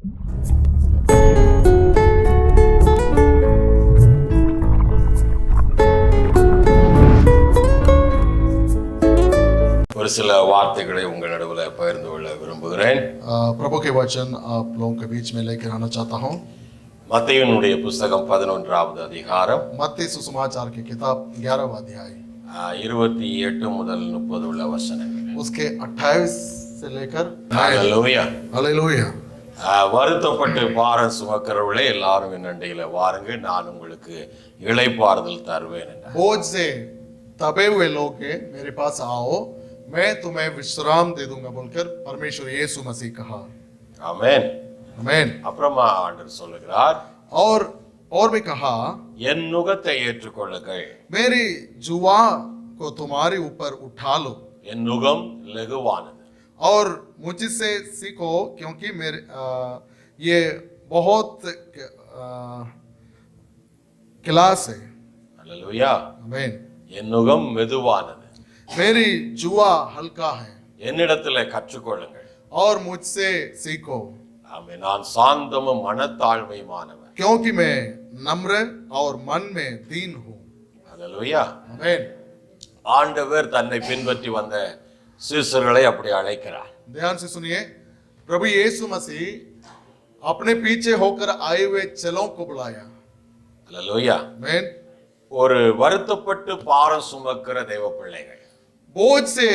ஒரு சில வார்த்தைகளை உங்கள் நடுவில் பகிர்ந்து கொள்ள விரும்புகிறேன். प्रभु के वचन आप लोगों के बीच में लेकर आना चाहता हूँ. மத்தேயுனுடைய புஸ்தகம் 11வது அதிகாரம், मत्ती सुसमाचार की किताब 11वां अध्याय 28 முதல் 30 உள்ள வசனங்கள். उसके 28 से लेकर ஹல்லேலூயா. हालेलुया. வருத்தப்பட்டு பாரம் சுமக்கிறவர்களே எல்லாரும் என் அண்டையில வாருங்கள், நான் உங்களுக்கு இளைப்பாறுதல் தருவேன் என்றார். बोझ से दबे हुए लोग हैं, मेरे पास आओ, मैं तुम्हें विश्राम दे दूंगा बोलकर परमेश्वर यीशु मसीह कहा. ஆமென். आमीन. அப்புறமா ஆண்டவர் சொல்லுகிறார், और भी कहा, என் நுகத்தை ஏற்றுக்கொள்ளுங்கள், मेरी जुआ को तुम्हारे ऊपर उठा लो, என் நுகம் லகுவானது, और मुझसे सीखो क्योंकि मेरे ये बहुत क्लास है. ஹல்லேலூயா. आमीन. என் நுகம் மெதுவானது, मेरी जुआ हल्का है, என்னிடத்துல கற்றுக்கொள்ளுங்கள், और मुझसे सीखो ஆமென், நான் சாந்தமும் மனத்தாழ்மையுமானவன், क्योंकि मैं नम्र और मन में दीन हूँ. ஹல்லேலூயா. आमीन. ஆண்டவர் தன்னை பின்பற்றி வந்த சீசர்களை அப்படி அழைக்கிறார். ध्यान से सुनिए, प्रभु यीशु मसीह अपने पीछे होकर आए हुए चेलों को बुलाया. ஹல்லேலூயா. आमीन. ஒரு வருத்தப்பட்டு பாரம் சுமக்கிற தேவ பிள்ளைகள், बोझ से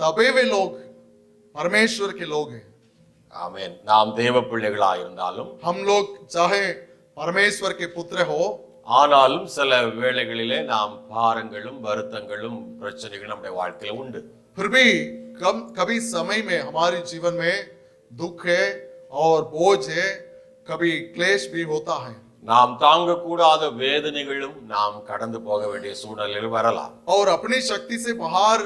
दबे हुए लोग परमेश्वर के लोग हैं. ஆமென். நாம் தேவ பிள்ளைகளா இருந்தாலும் हम लोग चाहे परमेश्वर के पुत्र हो, ஆனாலும் சில வேளைகளிலே நாம் பாரங்களும் வருத்தங்களும் பிரச்சனைகளும் நம்முடைய வாழ்க்கையில உண்டு. फिर भी कभी समय में हमारे जीवन में दुख है और बोझ है, कभी क्लेश भी होता है, நாம் தாங்கக்கூடாத வேதனைகளும் நாம் கடந்து போக வேண்டிய சூழ்நிலையில் வரலாம். और अपनी शक्ति से बाहर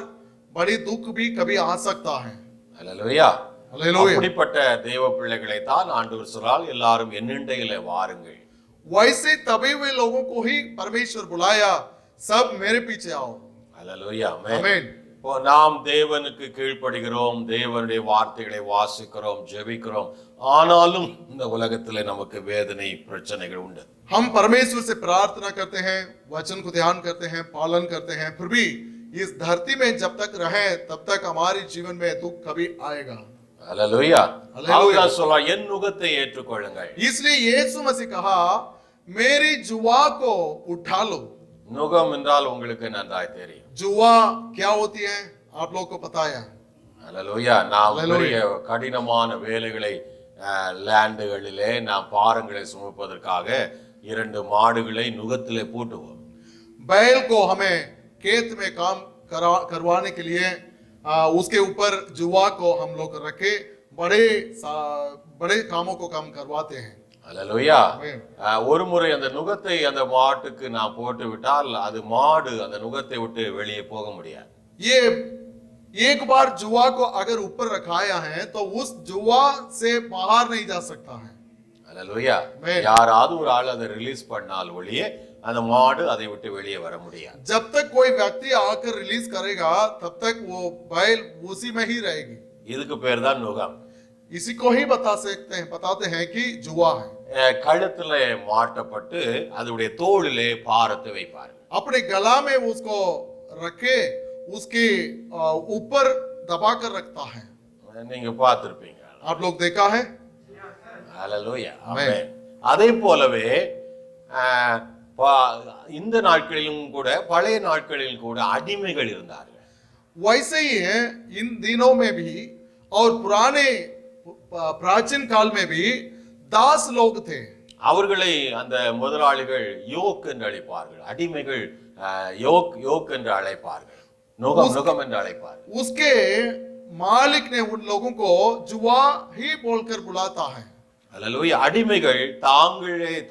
बड़ी दुख भी कभी आ सकता है. ஹல்லேலூயா. हालेलुया. அப்படிப்பட்ட தேவ பிள்ளைகளை தான் ஆண்டவர் சொல்றார், எல்லாரும் என்னிடையிலே வாருங்கள். वैसे दबे हुए लोगों को ही परमेश्वर बुलाया, सब मेरे पीछे आओ. ஹல்லேலூயா. आमीन. இப்போ நாம் தேவனுக்கு கீழ்ப்படுகிறோம், தேவனுடைய வார்த்தைகளை வாசிக்கிறோம், ஜெபிக்கிறோம், ஆனாலும் இந்த உலகத்துல நமக்கு வேதனை பிரச்சனைகள் உண்டு. हम परमेश्वर से प्रार्थना करते हैं, वचन को ध्यान करते हैं, पालन करते हैं, फिर भी इस धरती में जब तक रहे तब तक हमारे जीवन में दुख कभी आएगा. ஹல்லேலூயா. ஹல்லேலூயா. அவர் சொல்றார், என் நுகத்தை ஏற்றுக்கொள்ளுங்கள். इसलिए यीशु मसीह कहा, मेरी जुआ को उठा लो. நுகம் என்றால் உங்களுக்கு நன்றாய் தெரியும். जुआ क्या होती है आप लोग को पता है. ஹல்லேலூயா. நாம் ஹல்லேலூயா. பெரிய கடினமான வேலைகளை லேண்டுகளிலே நாம் பாரங்களை சுமப்பதற்காக 2 மாடுகளை நுகத்திலே பூட்டுவோம். बैल को हमें खेत में काम करवाने के लिए उसके ऊपर जुआ को हम लोग रखे बड़े कामों को काम करवाते हैं. ஹல்லேலூயா. ஆமென். ஒரு முறை அந்த நுகத்தை அந்த மாட்டுக்கு நான் போட்டு விட்டால் அது மாடு அந்த நுகத்தை விட்டு வெளியே போக முடியாது. ये एक बार जुआ को अगर ऊपर रखाया है तो उस जुआ से बाहर नहीं जा सकता है. ஹல்லேலூயா. ஆமென். யாராவது ஒரு ஆள் அதை ரிலீஸ் பண்ணால் ஒழிய அந்த மாடு அதை விட்டு வெளியே வர முடியாது. जब तक कोई व्यक्ति आकर रिलीज करेगा तब तक वो बैल उसी में ही रहेगी. இதுக்கு பேர் தான் நுகம். इसी को ही बताते हैं कि जुआ है. கழுத்துல மாட்டப்பட்டு அதனுடைய தோளிலே பாரத்தை வைப்பார்கள். अपने गला में उसको रखे, उसके ऊपर दबा कर रखता है. நீங்க பார்த்திருப்பீங்க. आप लोग देखा है. ஹல்லேலூயா. ஆமென். ஆமென். அதே போலவே இந்த நாட்களிலும் கூட பழைய நாட்களில் கூட அடிமைகள் இருந்தார்கள். वैसे ही है इन दिनों में भी और पुराने प्राचीन काल में भी दास लोग थे. அவர்களை அந்த முதலாளிகள் யோக் என்று அழைப்பார்கள், அடிமைகள் யோக் என்று அழைப்பார்கள், நுகம் என்று அழைப்பார்கள். उसके मालिक ने उन लोगों को जुआ ही बोलकर बुलाता है. ஹல்லேலூயா. அடிமைகள்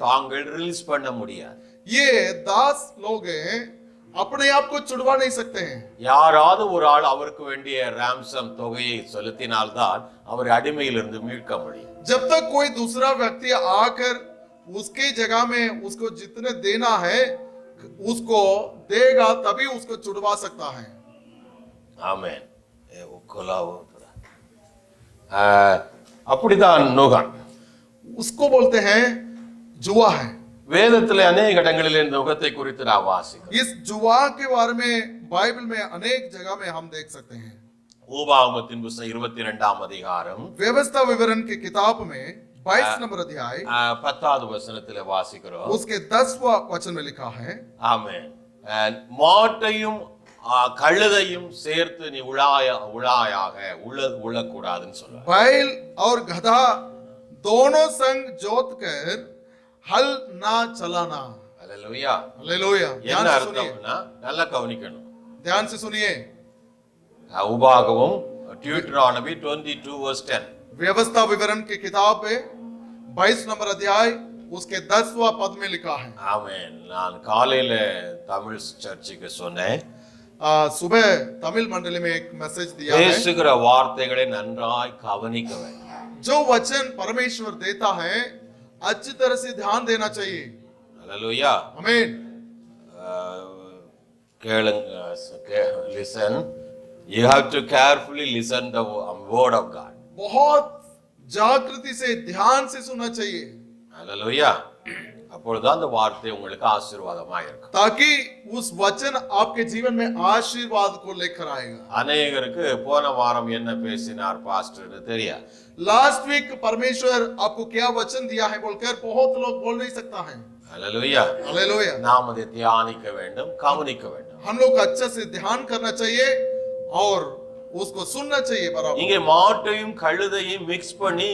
தாங்கள் ரிலீஸ் பண்ண முடியாது. ये दास लोग हैं, अपने आप को छुड़वा नहीं सकते हैं. யாராவது ஒரு ஆள் அவருக்கு வேண்டிய ராம்சம் தொகையை செலுத்தினால்தான் அவர் அடிமையிலிருந்து மீட்க முடியும். जब तक कोई दूसरा व्यक्ति आकर उसके जगह में उसको जितने देना है उसको देगा तभी उसको छुड़वा सकता है. ஆமென். அப்படிதான் நுகம். उसको बोलते हैं जुआ है। வேதத்திலே अनेक இடங்களிலே இந்த நுகத்தை குறித்து நாம் வாசிக்கிறோம். इस जुआ के बारे में बाइबल में अनेक जगह में हम देख सकते हैं। ஊபாகமத்தின் புத்தகம் 22ஆம் அதிகாரம் व्यवस्था विवरण की किताब में 22 नंबर अध्याय 10வது வசனத்திலே வாசிக்கிறோம். उसके 10वां वचन में लिखा है, ஆமென். மாட்டையும் கழுதையும் சேர்த்து நீ உழாயாக உழக்கூடாதுன்னு சொல்றார். बैल और गधा दोनों संग जोत कर हल ना चलाना। அல்லேலூயா. हालेलुया। என்ன அர்த்தம்னா நல்லா கவனிக்கணும். ध्यान से सुनिए। உபாகமம் டியூட்டரானமி 22:10 व्यवस्था विवरण की किताब में 22 नंबर अध्याय उसके 10वां पद में लिखा है। ஆமென். நான் காலையில தமிழ் சர்ச்சுக்கு சொன்னேன், सुबह तमिल मंडली में एक मैसेज दिया है, பேசுகிற வார்த்தைகளை நன்றாய் கவனிக்க வேண்டும். जो वचन परमेश्वर देता है अच्छी तरह से ध्यान देना चाहिए। அல்லேலூயா. आमीन। கேளுங்க, listen, you have to carefully listen the word of God. बहुत जागृति से ध्यान से सुनना चाहिए, அல்லேலூயா. அப்பொழுதுதான் அந்த வார்த்தை உங்களுக்கு ஆசீர்வாதமா இருக்கும். ताकि उस वचन आपके जीवन में आशीर्वाद को लेकर आएगा। அநேகருக்கு போன வாரம் என்ன பேசினார் பாஸ்டர் தெரியாது. लास्ट वीक परमेश्वर आपको क्या वचन दिया है बोलकर बहुत लोग बोल नहीं सकता है। அல்லேலூயா. हालेलुया। நாம் அதை தியானிக்க வேண்டும், கவனிக்க வேண்டும். हम लोग अच्छा से ध्यान करना चाहिए और उसको सुनना चाहिए बराबर। இங்கே மாட்டையும் கழுதையும் மிக்ஸ் பண்ணி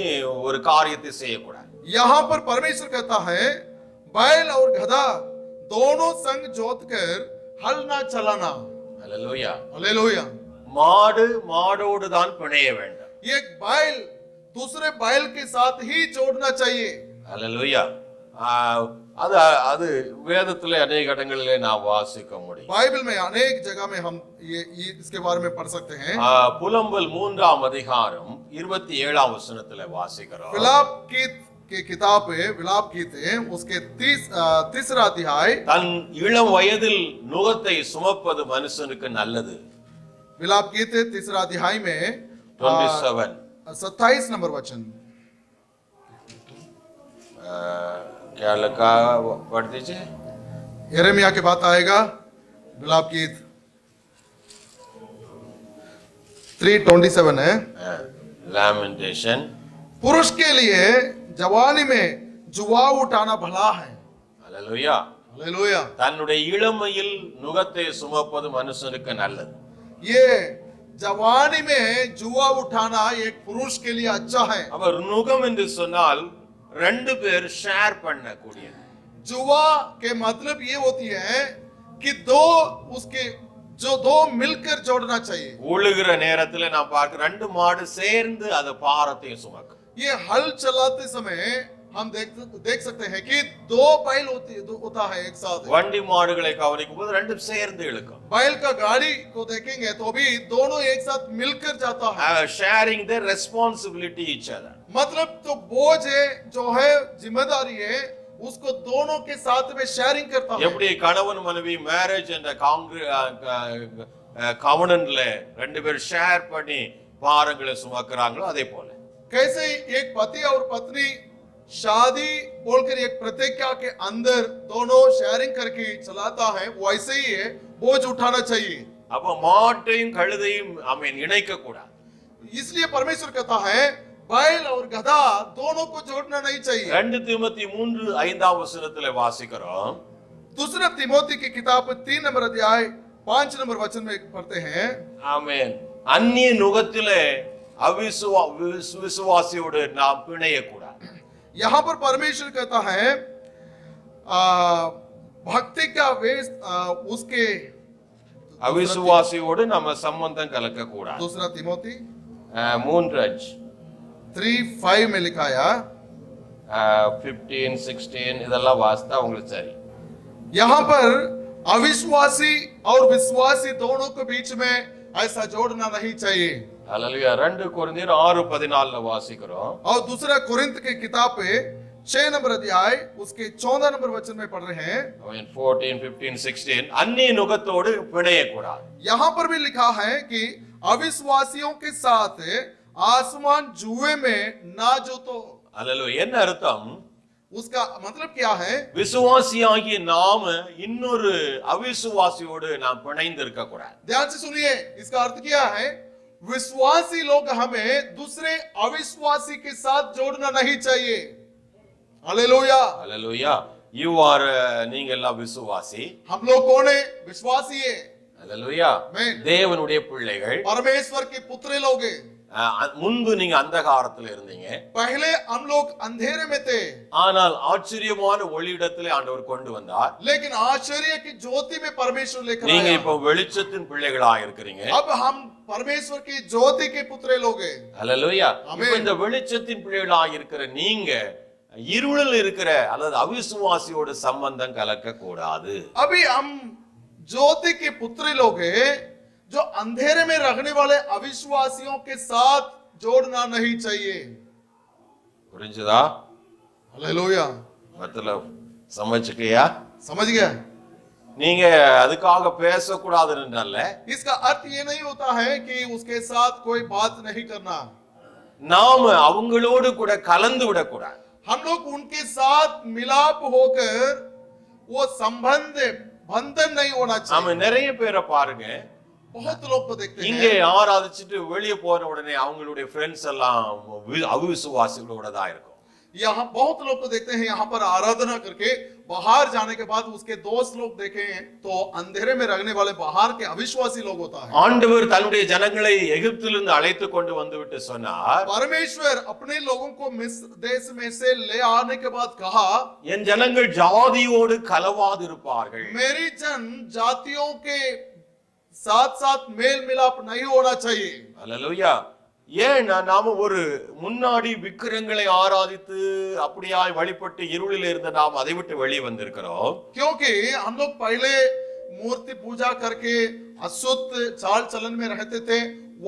ஒரு காரியத்தை செய்யக்கூடாது. यहाँ पर परमेश्वर कहता है बैल और गधा दोनों संग जोत कर हल ना चलाना। அல்லேலூயா. हालेलुया। மாடு மாடோடு தான் பிணைய வேண்டும். एक बैल दूसरे बैल के साथ ही जोड़ना चाहिए। அல்லேலூயா. அது அது வேதத்திலே अनेक இடங்களிலே நாம் வாசிக்க முடியும். बाइबल में अनेक जगह में हम ये इसके बारे में पढ़ सकते हैं। புலம்பல் 3ஆம் அதிகாரம் 27ஆம் வசனத்திலே வாசிக்கிறோம். विलाप गीत की किताब है, विलाप गीत है, उसके 3रा अध्याय। தன் இளம் வயதில் நுகத்தை சுமப்பது மனுஷனுக்கு நல்லது. विलाप गीत 3रा अध्याय में 27 नंबर वचन। क्या लिखा पढ़ दीजिए। यिर्मयाह के बात आएगा, विलाप गीत 3:27 है। लैमेंटेशन। पुरुष के लिए जवानी में जुआ उठाना भला है। हालेलुया। हालेलुया। தன்னுடைய இளமையில் நுகத்தை சுமப்பது மனுஷனுக்கு நல்லது. ये जवानी में जुआ उठाना एक पुरुष के लिए अच्छा है। அவர் நுகம் என்று சொன்னால் ரெண்டு பேர் ஷேர் பண்ணக்கூடியது. जुआ के मतलब ये होती है कि दो उसके जो दो मिलकर जोड़ना चाहिए। உழுகிற நேரத்துல நான் பார்க்க ரெண்டு மாடு சேர்ந்து அந்த பாரத்தை சுமக்கும். ये हल चलाते समय हम देख सकते हैं कि दो बैल होता है एक साथ। வண்டி மாடுகளை கவனிக்கும் போது ரெண்டும் சேர்ந்து இழுக்கும். बैल का गाड़ी को देखेंगे तो भी दोनों एक साथ मिलकर जाता है। sharing their responsibility each other. मतलब तो बोझ है जो है जिम्मेदारी है उसको दोनों के साथ में शेयरिंग करता है। எப்படி கணவன் மனைவி மேரேஜ் என்ற கவனன்ல ரெண்டு பேர் ஷேர் பண்ணி பாரங்களை சுமக்குறாங்களோ அதே போல कैसे एक पति और पत्नी शादी बोलकर एक प्रतिज्ञा के अंदर दोनों शेयरिंग करके चलाता है, वैसे ही है बोझ उठाना चाहिए। அப்ப மாட்டையும் கழுதையும் இணைக்க கூடாது। इसलिए परमेश्वर कहता है बैल और गधा दोनों को जोड़ना नहीं चाहिए। 2 तीमुथी 3:5 वचनத்திலே வாசிக்கிறோம்। दूसरा तिमोथी की किताब 3 नंबर अध्याय 5 नंबर वचन में पढ़ते हैं, ஆமென்। அந்நிய நுகத்திலே அவிசுவாசியோடு நாம் பிணைய கூடாது। यहाँ पर परमेश्वर कहता है भक्ति का वेश उसके அவிசுவாசியோடு நம்ம சம்பந்தம் கலக்க கூடாது। दूसरा तिमोथी 3:5 में लिखाया 15 16 இதெல்லாம் வாசித்தா உங்களுக்கு சரி। यहाँ पर अविश्वासी और विश्वासी दोनों के बीच में ऐसा जोड़ना नहीं चाहिए। हालेलुया। 2 कोरिन्थियर 6:14 வாசிக்கிறோம்। और दूसरा कुरिन्थ की किताब पे 6 नंबर अध्याय उसके 14 नंबर वचन में पढ़ रहे हैं। 14 15 16 அந்நிய நுகத்தோடு பிணைய கூடாது। यहाँ पर भी लिखा है कि अविश्वासियों के साथ आसमान जुए में ना जो तो அல்லேலூயா. என்ன அர்த்தம்? उसका मतलब क्या है? விசுவாசியாகிய நாம இன்னொரு அவிசுவாசியோடு நாம் பிணைந்து இருக்க கூடாது. ध्यान से सुनिए, इसका अर्थ क्या है? विश्वासी लोग हमें दूसरे अविश्वासी के साथ जोड़ना नहीं चाहिए। हालेलुया। அல்லேலூயா. You are நீங்க எல்லாம் விசுவாசி. हम लोग कौन है? विश्वासी है। அல்லேலூயா. आमीन। தேவனுடைய பிள்ளைகள். परमेश्वर के पुत्र लोग हैं। முன்பு நீங்க அந்தகாரத்துல இருந்தீங்க. पहले हम लोग अंधेरे में थे, ஆனால் ஆச்சரியமான ஒளியிடத்திலே ஆண்டவர் கொண்டு வந்தார். लेकिन आश्चर्य की ज्योति में परमेश्वर लेकर நீங்க आया। இப்ப வெளிச்சத்தின் பிள்ளைகளாக இருக்கிறீங்க. अब हम परमेश्वर की ज्योति के पुत्र लोग हैं। அல்லேலூயா. ஆமென். இப்ப இந்த வெளிச்சத்தின் பிள்ளைகளாக இருக்கிற நீங்க இருளில் இருக்கிற அல்லது அவிசுவாசியோட சம்பந்தம் கலக்க கூடாது. अभी हम ज्योति के पुत्र लोग हैं, जो अंधेरे में रहने वाले अविश्वासियों के साथ जोड़ना नहीं चाहिए। புரிஞ்சுதா? हालेलुया। मतलब समझकिया? समझ गया? நீங்க அதுக்காக பேசக்கூடாதுன்னு அல்ல. इसका अर्थ ये नहीं होता है कि उसके साथ कोई बात नहीं करना। நாம அவங்களோடு கூட கலந்து விடக்கூடாது. हम लोग उनके साथ मिलाप होकर वो संबंध बंधन नहीं होना நாம चाहिए। நிறைய பேரை பாருங்க, बहुत लोग को देखते இங்கே हैं, ஆராதிச்சுட்டு வெளியே போன உடனே அவங்களுடைய ஃப்ரெண்ட்ஸ் எல்லாம் அவிசுவாசிகளோட தான் இருக்கும். यहाँ बहुत लोग को देखते हैं, यहाँ पर आराधना करके बाहर जाने के बाद उसके दोस्त लोग देखे हैं तो अंधेरे में रहने वाले बाहर के अविश्वासी लोग होता है। ஆண்டவர் தன்னுடைய ஜனங்களை எகிப்திலிருந்து அழைத்து கொண்டு வந்துவிட்டு சொன்னார், परमेश्वर अपने लोगों को मिस्र देश में से ले आने के बाद कहा, என் ஜனங்கள் ஜாதியோடு கலவாதிருப்பார்கள். मेरी जन जातियों के साथ साथ मेल मिलाप नहीं होना चाहिए। அல்லேலூயா. ஏன் நாம ஒரு முன்னாடி விக்கிரங்களை ஆராதித்து அப்படியாய் வழிபட்டு இருளில் இருந்த நாம் அதை விட்டு வெளியே வந்திருக்கிறோம். क्योंकि हम लोग पहले मूर्ति पूजा करके अशुद्ध चाल चलन में रहते थे,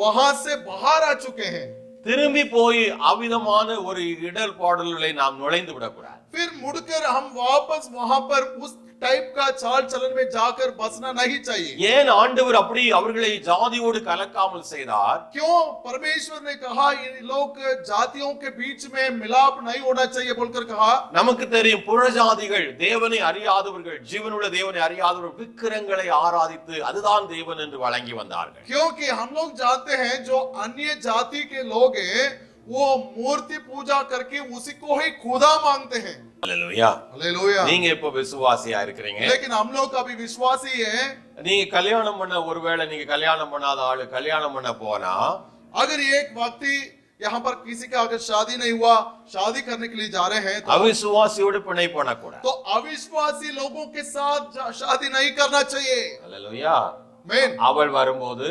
वहां से बाहर आ चुके हैं। திரும்பி போய் அவிதமான ஒரு இடர்பாடல்களை நாம் நுழைந்து விடக்கூடாது. फिर मुड़कर हम वापस वहां पर उस टाइप का चाल चलन में जाकर बसना नहीं चाहिए। ஏன் ஆண்டவர் அப்படி அவர்களை ஜாதியோடு கலக்காமல் செய்தார்? क्यों परमेश्वर ने कहा ये लोग जातियों के बीच में मिलाप नहीं होना चाहिए बोलकर कहा? நமக்கு தெரியும், புறஜாதிகள் தேவனை அறியாதவர்கள், ஜீவனுள்ள தேவனை அறியாதவர்கள் விக்கிரங்களை ஆராதித்து அதுதான் தேவன் என்று வழங்கி வந்தார்கள். क्योंकि हम लोग जानते हैं जो अन्य जाति के लोग हैं वो मूर्ति पूजा करके उसी को ही खुदा मानते हैं। அல்லேலூயா. हालेलुया। நீங்க இப்ப விசுவாசியா இருக்கிறீங்க. लेकिन हम लोग अभी विश्वासी हैं। நீங்க கல்யாணம் பண்ண, ஒருவேளை நீங்க கல்யாணம் பண்ணாத ஆளு கல்யாணம் பண்ண போனா, अगर एक व्यक्ति यहाँ पर किसी का अगर शादी नहीं हुआ, शादी करने के लिए जा रहे हैं அவிசுவாசியோடு பிணை பண்ணக்கூடாது. तो अविश्वासी लोगों के साथ शादी नहीं करना चाहिए। அல்லேலூயா. मेन அவள் வரும்போது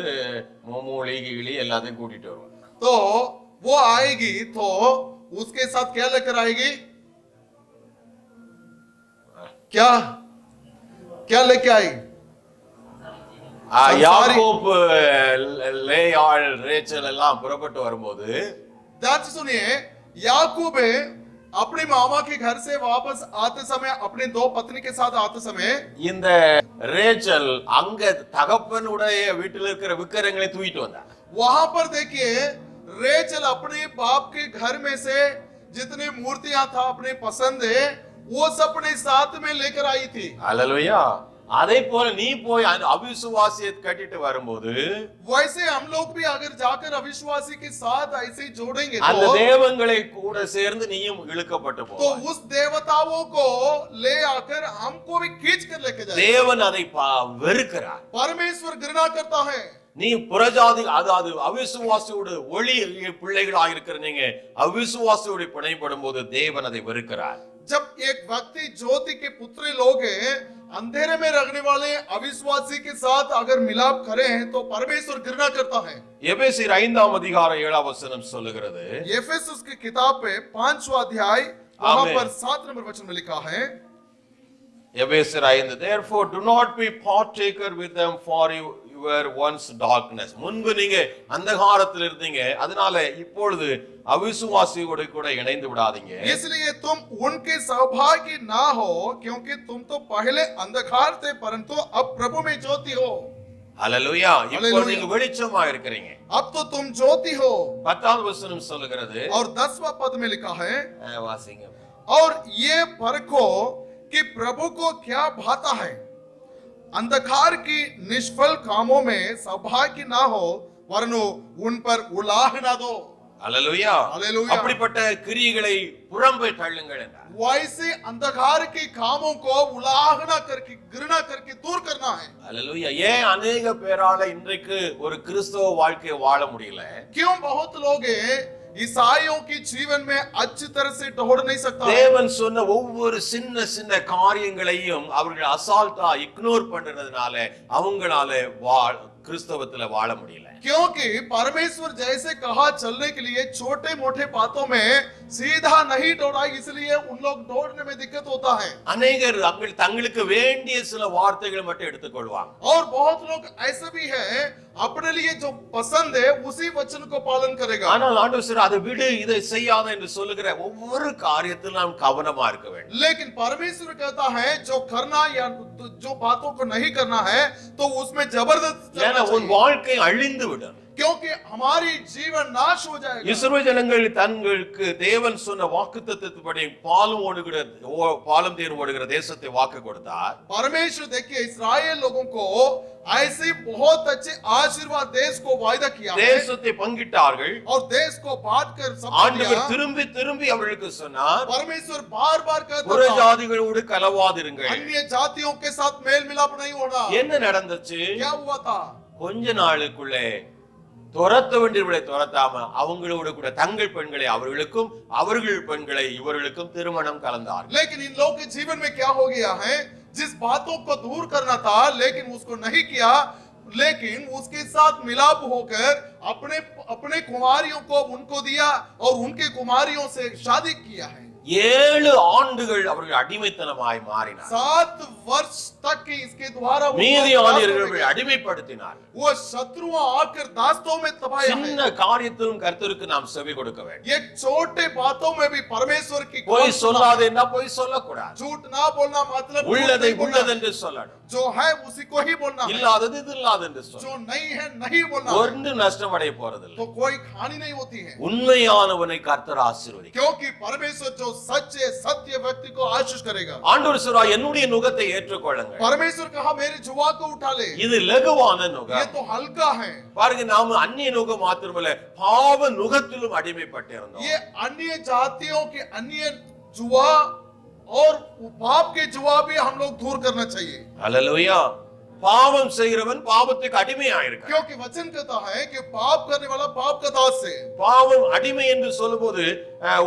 மூமூலி கிளி எல்லாத்தையும் கூட்டிட்டு வருவாள். तो वो आएगी तो उसके साथ क्या लेकर आएगी? क्या क्या लेके आएगी? யாக்கோப், லேயாள், ரேச்சல் எல்லாம் புறப்பட்டு வரும்போது ध्यान से सुनिए, याकूब अपने मामा के घर से वापस आते समय, अपने दो पत्नी के साथ आते समय, இந்த ரேச்சல் அங்க தகப்பனுடைய வீட்டில் இருக்கிற விக்கிரங்களை தூக்கிட்டு வந்தார். वहां पर देखिए रेचल अपने बाप के घर में से जितने मूर्तियां था अपने पसंद है वो सब अपने साथ में लेकर आई थी। அல்லேலூயா. அதே போல நீ போய் அவிசுவாசியை கட்டிட்டு வரும்போது वैसे हम लोग भी अगर जाकर अविश्वासी के साथ ऐसे ही जोड़ेंगे அந்த तो தேவங்களை கூட சேர்ந்து நீயும் இழுக்கப்பட்டு तो போவாய். उस देवताओं को ले आकर हमको भी खींच कर लेके जाए। தேவன் அதை வெறுக்கிறார். परमेश्वर घृणा करता है। நீ புறஜாதி, அதாவது அவிசுவாசியோடு ஒளி பிள்ளைகளாக இருக்கிற நீங்க அவிசுவாசியோடு பிணைப்படும் போது தேவன் அதை வெறுக்கிறார். जब एक व्यक्ति ज्योति के पुत्र लोग हैं, अंधेरे में रहने वाले अविश्वासी के साथ अगर मिलाप करें तो परमेश्वर घृणा करता है। எபேசியர் 5ஆம் அதிகாரம் 7ஆம் வசனம் சொல்லுகிறது, एफेसुस की किताब पे 5वां अध्याय वहां आमीन। पर 7 नंबर वचन में लिखा है, எபேசியர் 5, therefore do not be partaker with them for you were once darkness. முன்பு நீங்க அந்தகாரத்தில் இருந்தீங்க, அதனால இப்பொழுது அவிசுவாசியோடு கூட இணைந்து விடாதீங்க. इसलिए तुम उनके सहभागी ना हो, क्योंकि तुम तो पहले अंधकार थे परंतु अब प्रभु में ज्योति हो। ஹalleluya. இப்போ நீங்க வெளிச்சமா இருக்கிறீங்க. अब तो तुम ज्योति हो। 10வது வசனம் சொல்லுகிறது, और 10वां पद में लिखा है, வாசிங்க. और ये परखो कि प्रभु को क्या भाता है, अंधकार की निष्फल कामों में सहभागी ना हो, वरन उन पर उलाह ना दो। ஹalleluya. हालेलुया। அப்படிப்பட்ட கிரியைகளை புறம்பே தள்ளுங்கள் என்றார். वैसे अंधकार के कामों को उलाहना करके घृणा करके दूर करना है। ஹalleluya. ஏன் अनेक பேரால இன்றைக்கு ஒரு கிறிஸ்தவ வாழ்க்கையை வாழ முடியல? क्यों बहुत लोग ईसाइयों की जीवन में अच्छी तरह से दौड़ नहीं सकता? தேவன் சொன்ன ஒவ்வொரு சின்ன சின்ன காரியங்களையும் அவர்கள் அசால்ட்டா இக்னோர் பண்றதுனால அவங்களால கிறிஸ்தவத்துல வாழ முடியல. क्योंकि परमेश्वर जैसे कहा चलने के लिए छोटे मोटे बातों में सीधा नहीं दौड़ा, इसलिए उन लोग दौड़ने में दिक्कत होता है। अनेकर தங்களுக்கு வேண்டிய சில வார்த்தைகளை மட்டும் எடுத்துக்கொள்வாங்க. और बहुत लोग ऐसे भी है, अपने लिए जो पसंद है उसी वचन को पालन करेगा। ஆனால் ஆண்டவர் அதை விடு, இதை செய்யாத என்று சொல்லுகிற ஒவ்வொரு காரியத்திலும் நாம் கவனமா இருக்க வேண்டும். लेकिन परमेश्वर कहता है जो करना या जो बातों को नहीं करना है तो उसमें जबरदस्त ஏன்னா உன் வாழ்க்கை அழிந்து விடும். क्योंकि हमारी जीवन नाश हो जाएगा। இஸ்ரவேல் ஜனங்கள் தங்களுக்கு தேவன் சொன்ன வாக்குத்தத்தத்தின்படி பாலும் தேனும் ஓடுகிற தேசத்தை வாக்கு கொடுத்தார். परमेश्वर देखिए इस्राएल लोगों को ऐसे बहुत अच्छे आशीर्वाद देश को वायदा किया है। தேசத்தை பங்கிட்டார்கள். और देश को बांटकर सब ஆண்டவர் திரும்பி திரும்பி அவர்களுக்கு சொன்னார், परमेश्वर बार-बार कहता புற था, ஜாதிகளோடு கலவாதிருங்கள். अन्य जातियों के साथ मेल मिलाप नहीं होना। என்ன நடந்துச்சு? क्या हुआ था? கொஞ்ச நாளுக்குள்ளே துரத்த வேண்டியவர்களை துரத்தாம அவங்களோட கூட தங்கள் பெண்களை அவர்களுக்கும் அவர்கள் பெண்களை இவர்களுக்கும் திருமணம் கலந்தார்கள். लेकिन इन लोगों के जीवन में क्या हो गया है? जिस बातों को दूर करना था लेकिन उसको नहीं किया, लेकिन उसके साथ मिलाप होकर अपने अपने कुमारियों को उनको दिया और उनके कुमारियों से शादी किया है। 7 ஆண்டுகள் அவர்கள் அடிமைத்தனமாய் மாறினார். 7 वर्ष तक की इसके द्वारा மீதியானியர்களை அடிமைப்படுத்தினார். वो शत्रुओं आकर दास्तों में तबाही है। சின்ன காரியத்திலும் கர்த்தருக்கு நாம் செவி கொடுக்க வேண்டும். ये छोटे बातों में भी परमेश्वर की பொய் சொல்லாதேன்னா பொய் சொல்லக்கூடாது. झूठ ना बोलना मतलब உள்ளதை உள்ளதென்று சொல்லணும். जो है उसी को ही बोलना है। இல்லாதது இது இல்லாதென்று சொல்லணும். जो नहीं है नहीं बोलना। ஒன்று நஷ்டம் அடைய போறதில்லை. तो कोई हानि नहीं होती है। உண்மையானவனை கர்த்தர் ஆசீர்வதிக்கிறார். क्योंकि परमेश्वर जो सच्चे सत्य व्यक्ति को आशीष करेगा। ஆண்டவர் சொல்றார், என்னுடைய நுகத்தை ஏற்றுக்கொள்ளுங்கள். परमेश्वर कहा मेरे जुआ को उठा ले। இது லகுவான நுகம். ये तो हल्का है। பாருங்க, நாம அந்நிய நுகம் மாத்திரமல்ல பாவ நுகத்திலும் அடிமைப்பட்டு இருந்தோம். ये अन्य जातियों के अन्य जुआ और पाप के जुआ भी हम लोग दूर करना चाहिए। हालेलुया. பாவம் செய்கிறவன் பாவத்துக்கு அடிமையாயிருக்கான். क्योंकि वचन कहता है कि पाप करने वाला पाप का दास है। பாவம் அடிமை என்று சொல்லும்போது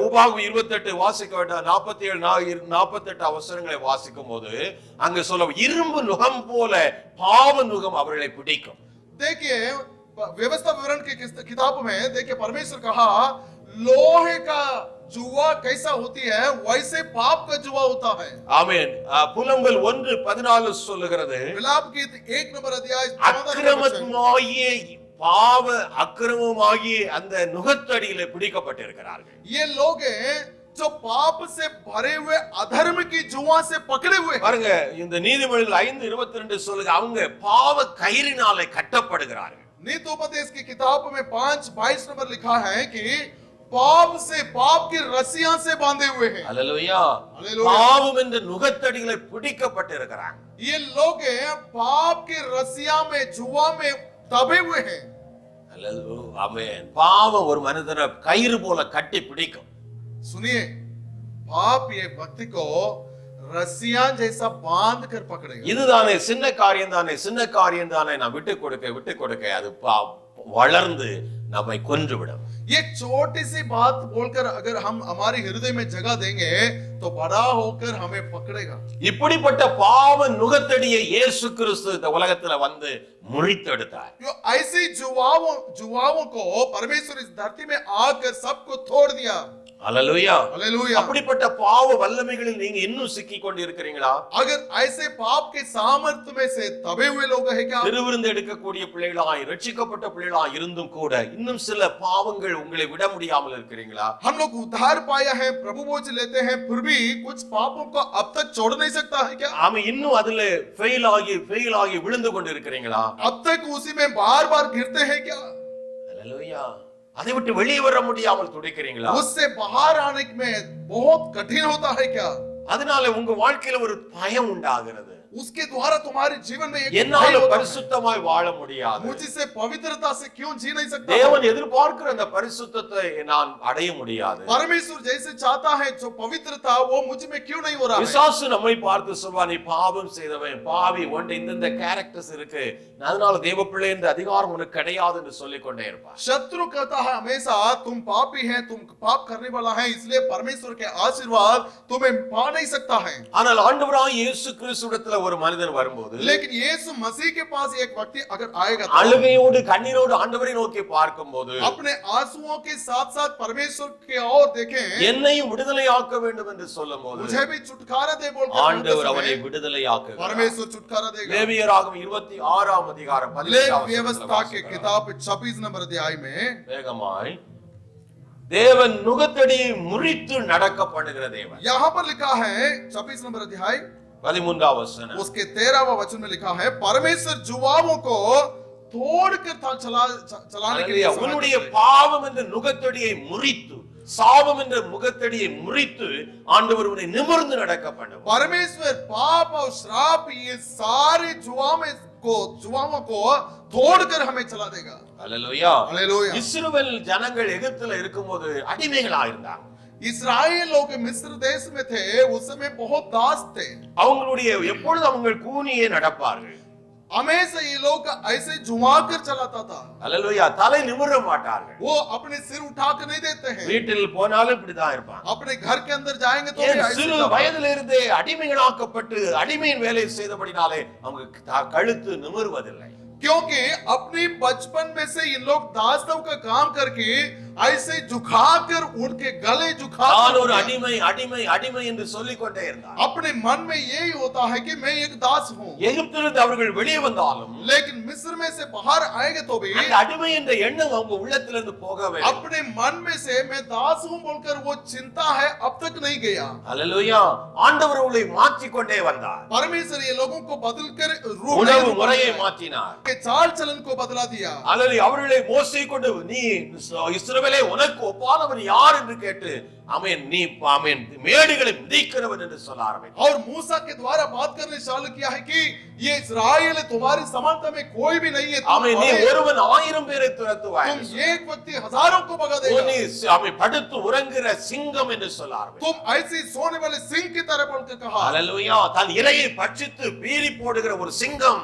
உபாகமம் 28 வாசிக்க வேண்டாம், 47 அவசரங்களை வாசிக்கும் போது அங்க சொல்ல இரும்பு நுகம் போல பாவ நுகம் அவர்களை பிடிக்கும். देखिए व्यवस्था विवरण की किताब में देखिए परमेश्वर कहा लोहे का जुआ कैसा होती है वैसे पाप का जुआ होता है। ஆமென். புலம்பல் 1:14 சொல்லுகிறது, विलाप गीत 1 नंबर अध्याय அக்கிரமமாகிய அந்த நுகத்தடியிலே பிடிக்கப்பட்டிருக்கிறார்கள். ये लोग जो पाप से भरे हुए अधर्म की जुआ से पकड़े हुए। பாருங்க, இந்த நீதிமொழிகள் 5:22 சொல்லுங்க, அவங்க பாவ கயிறினாலே கட்டப்படுகிறார்கள். नीतोपदेश की किताब में 5:22 नंबर लिखा है कि पाप से पाप की रस्सियां से बांधे हुए हैं। हालेलुया. हालेलुया. பாவம் என்ற நுகத்தடியிலே பிடிக்கப்பட்டிருக்கிறாங்க. ये लोग पाप की रस्सियां में जुआ में दबे हुए हैं। हालेलुया. ஆமென். பாவம் ஒரு மனிதனை கயிறு போல கட்டி பிடிக்கும். सुनिए, पाप ये व्यक्ति को रस्सियां जैसा बांध कर पकड़ेगा। இதுதானே சின்ன காரியம் தானே நான் விட்டு கொடுக்க அது வளர்ந்து நம்மை கொன்றுவிடும். ये छोटी सी बात बोलकर अगर हम हमारे हृदय में जगह देंगे तो बड़ा होकर हमें पकड़ेगा। இப்படிப்பட்ட பாவ நுகத்தடியை இயேசு கிறிஸ்து இந்த உலகத்துல வந்து முறித்தெடுத்தார். ऐसी जुआओं को परमेश्वर इस धरती में आकर सबको तोड़ दिया। அல்லேலூயா. हालेलुया। அப்படிப்பட்ட பாவ வல்லமைகளில் நீங்க இன்னும் சிக்கி கொண்டிருக்கிறீங்களா? अगर ऐसे पाप के सामर्थ्य में से दबे हुए लोग हैं क्या? திருவிருந்து எடுக்கக்கூடிய பிள்ளைகளாய் ரட்சிக்கப்பட்ட பிள்ளைகளாய் இருந்தும் கூட இன்னும் சில பாவங்கள் உங்களை விட முடியாமல் இருக்கிறீங்களா? हम लोग उद्धार पाया है, प्रभु बोझ लेते हैं, फिर भी कुछ पापों को अब तक छोड़ नहीं सकता है क्या? ஆமா, இன்னும் அதுல ஃபெயில் ஆகி விழுந்து கொண்டிருக்கிறீங்களா? अब तक उसी में बार बार गिरते हैं क्या? அல்லேலூயா. அதை விட்டு வெளியே வர முடியாமல் துடிக்கிறீங்களா? उससे बाहर आने में बहुत कठिन होता है क्या? அதனால உங்க வாழ்க்கையில ஒரு பயம் உண்டாகிறது. उसके द्वारा तुम्हारे जीवन में एक என்னால भय होता है। பரிசுத்தமாய் வாழ முடியாது. मुझसे पवित्रता से क्यों जी नहीं सकता? தேவன் எதிர்பார்க்கிற அந்த பரிசுத்தத்தை நான் அடைய முடியாது. परमेश्वर जैसे चाहता है जो पवित्रता वो मुझ में क्यों नहीं हो रहा है? பிசாசு நம்மை பார்த்து சொல்வான், நீ பாவம் செய்தவன், பாவி, உன்கிட்ட இந்த கேரக்டர்ஸ் இருக்கு, அதனால தேவ பிள்ளை என்ற அதிகாரம் உனக்கு கிடையாது என்று சொல்லிக் கொண்டே இருப்பான். शत्रु कहता है हमेशा तुम पापी हैं, तुम पाप करने वाला है, इसलिए परमेश्वर के आशीर्वाद तुम्हें पा नहीं सकता है। ஆனால் ஆண்டவராகிய இயேசு கிறிஸ்துவிடத்துல ஒரு மனிதன் வரும்போது, लेकिन यीशु मसीह के पास एक व्यक्ति अगर आएगा तो அழுகையோடு கண்ணீரோடு ஆண்டவரை நோக்கி பார்க்கும்போது, अपने आंसुओं के साथ साथ परमेश्वर की ओर देखें, என்னையும் விடுதலையாக்க வேண்டும் என்று சொல்லும்போது मुझे भी छुटकारा दे बोलकर ஆண்டவர் அவனை விடுதலையாக்குகிறார். परमेश्वर छुटकारा देगा। லேவியராகமம் 26ஆம் அதிகாரம் 15ஆம் लेवी வசனத்துல व्यवस्था के வாசிக்கிறோம். किताब 26 नंबर अध्याय में வேகமாய், தேவன் நுகத்தடியை முறித்து நடக்க பண்ணுகிற தேவன். यहाँ पर लिखा है 26 नंबर अध्याय 13ஆம் வசனம், उसके 13वां वचन में लिखा है परमेश्वर जुआओं को तोड़कर चलाने के लिए அல்லேலூயா. உன்னுடைய பாவம் என்ற நுகத்தடியை முறித்து, சாபம் என்ற முகத்தடியை முறித்து ஆண்டவர் உன்னை நிமிர்ந்து நடக்க பண்ணுவார். परमेश्वर पाप और श्राप ये सारे जुआओं को तोड़कर हमें चला देगा। அல்லேலூயா. हालेलुया। இஸ்ரவேல் ஜனங்கள் எகிப்துல இருக்கும்போது அடிமைகளா இருந்தாங்க. इस्राएल लोग मिस्र देश में थे, उस समय बहुत दास थे। அவங்களுடைய எப்பொழுது அவங்க கூனியே நடப்பார்கள். हमेशा ये लोग ऐसे झुमाकर चलाता था, அல்லேலூயா. தலை நிமிர மாட்டார்கள். वो अपने सिर उठाकर नहीं देते हैं। வீட்டில் போனாலும் இப்படிதான் இருப்பாங்க. अपने घर के अंदर जाएंगे तो ஏன் भी ऐसे சிறு जाएंगे। வயதிலிருந்தே அடிமைகளாக்கப்பட்டு அடிமையின் வேலை செய்தபடினாலே அவங்க கழுத்து நிமிர்வதில்லை. क्योंकि अपनी बचपन में से इन लोग दासों का काम करके ऐसे झुकाकर उनके गले நான் ஒரு झुका அடிமை அடிமை அடிமை என்று சொல்லிக் கொண்டே இருந்தார். अपने मन में यही होता है कि मैं एक दास हूँ। எகிப்திலிருந்து அவர்கள் வெளியே வந்தாலும் लेकिन मिस्र में से बाहर आएंगे तो भी அந்த அடிமை என்ற எண்ணம் அவங்க உள்ளத்திலிருந்து போகவே இல்லை. अपने मन में से मैं दास हूँ बोलकर वो चिंता है अब तक नहीं गया। அல்லேலூயா. ஆண்டவர் அவர்களை மாற்றிக் கொண்டே வந்தார். परमेश्वर ये लोगों को बदल कर உணவு முறையை மாற்றினார். चाल चलन को बदला दिया। அல்லேலூயா. அவர்களை மோசே கொண்டு நீ இஸ்ரவேலே உனக்கு ஒப்பானவன் யார் என்று கேட்டு, ஆமென், நீ ஆமென் மேடுகளை மிதிக்கிறவன் என்று சொல்ல ஆரம்பித்தார். और मूसा के द्वारा बात करने चालू किया है कि ये इस्राएल तुम्हारी समानता में कोई भी नहीं है। ஆமென், நீ ஒருவன் 1000 பேரை துரத்துவாய். तुम एक व्यक्ति हजारों को भगा देगा। நீ ஆமென் படுத்து உறங்குகிற சிங்கம் என்று சொல்ல ஆரம்பித்தார். तुम ऐसे सोने वाले सिंह की तरह बोलकर कहा। அல்லேலூயா. தன் இரையை பட்சித்து பீறி போடுகிற ஒரு சிங்கம்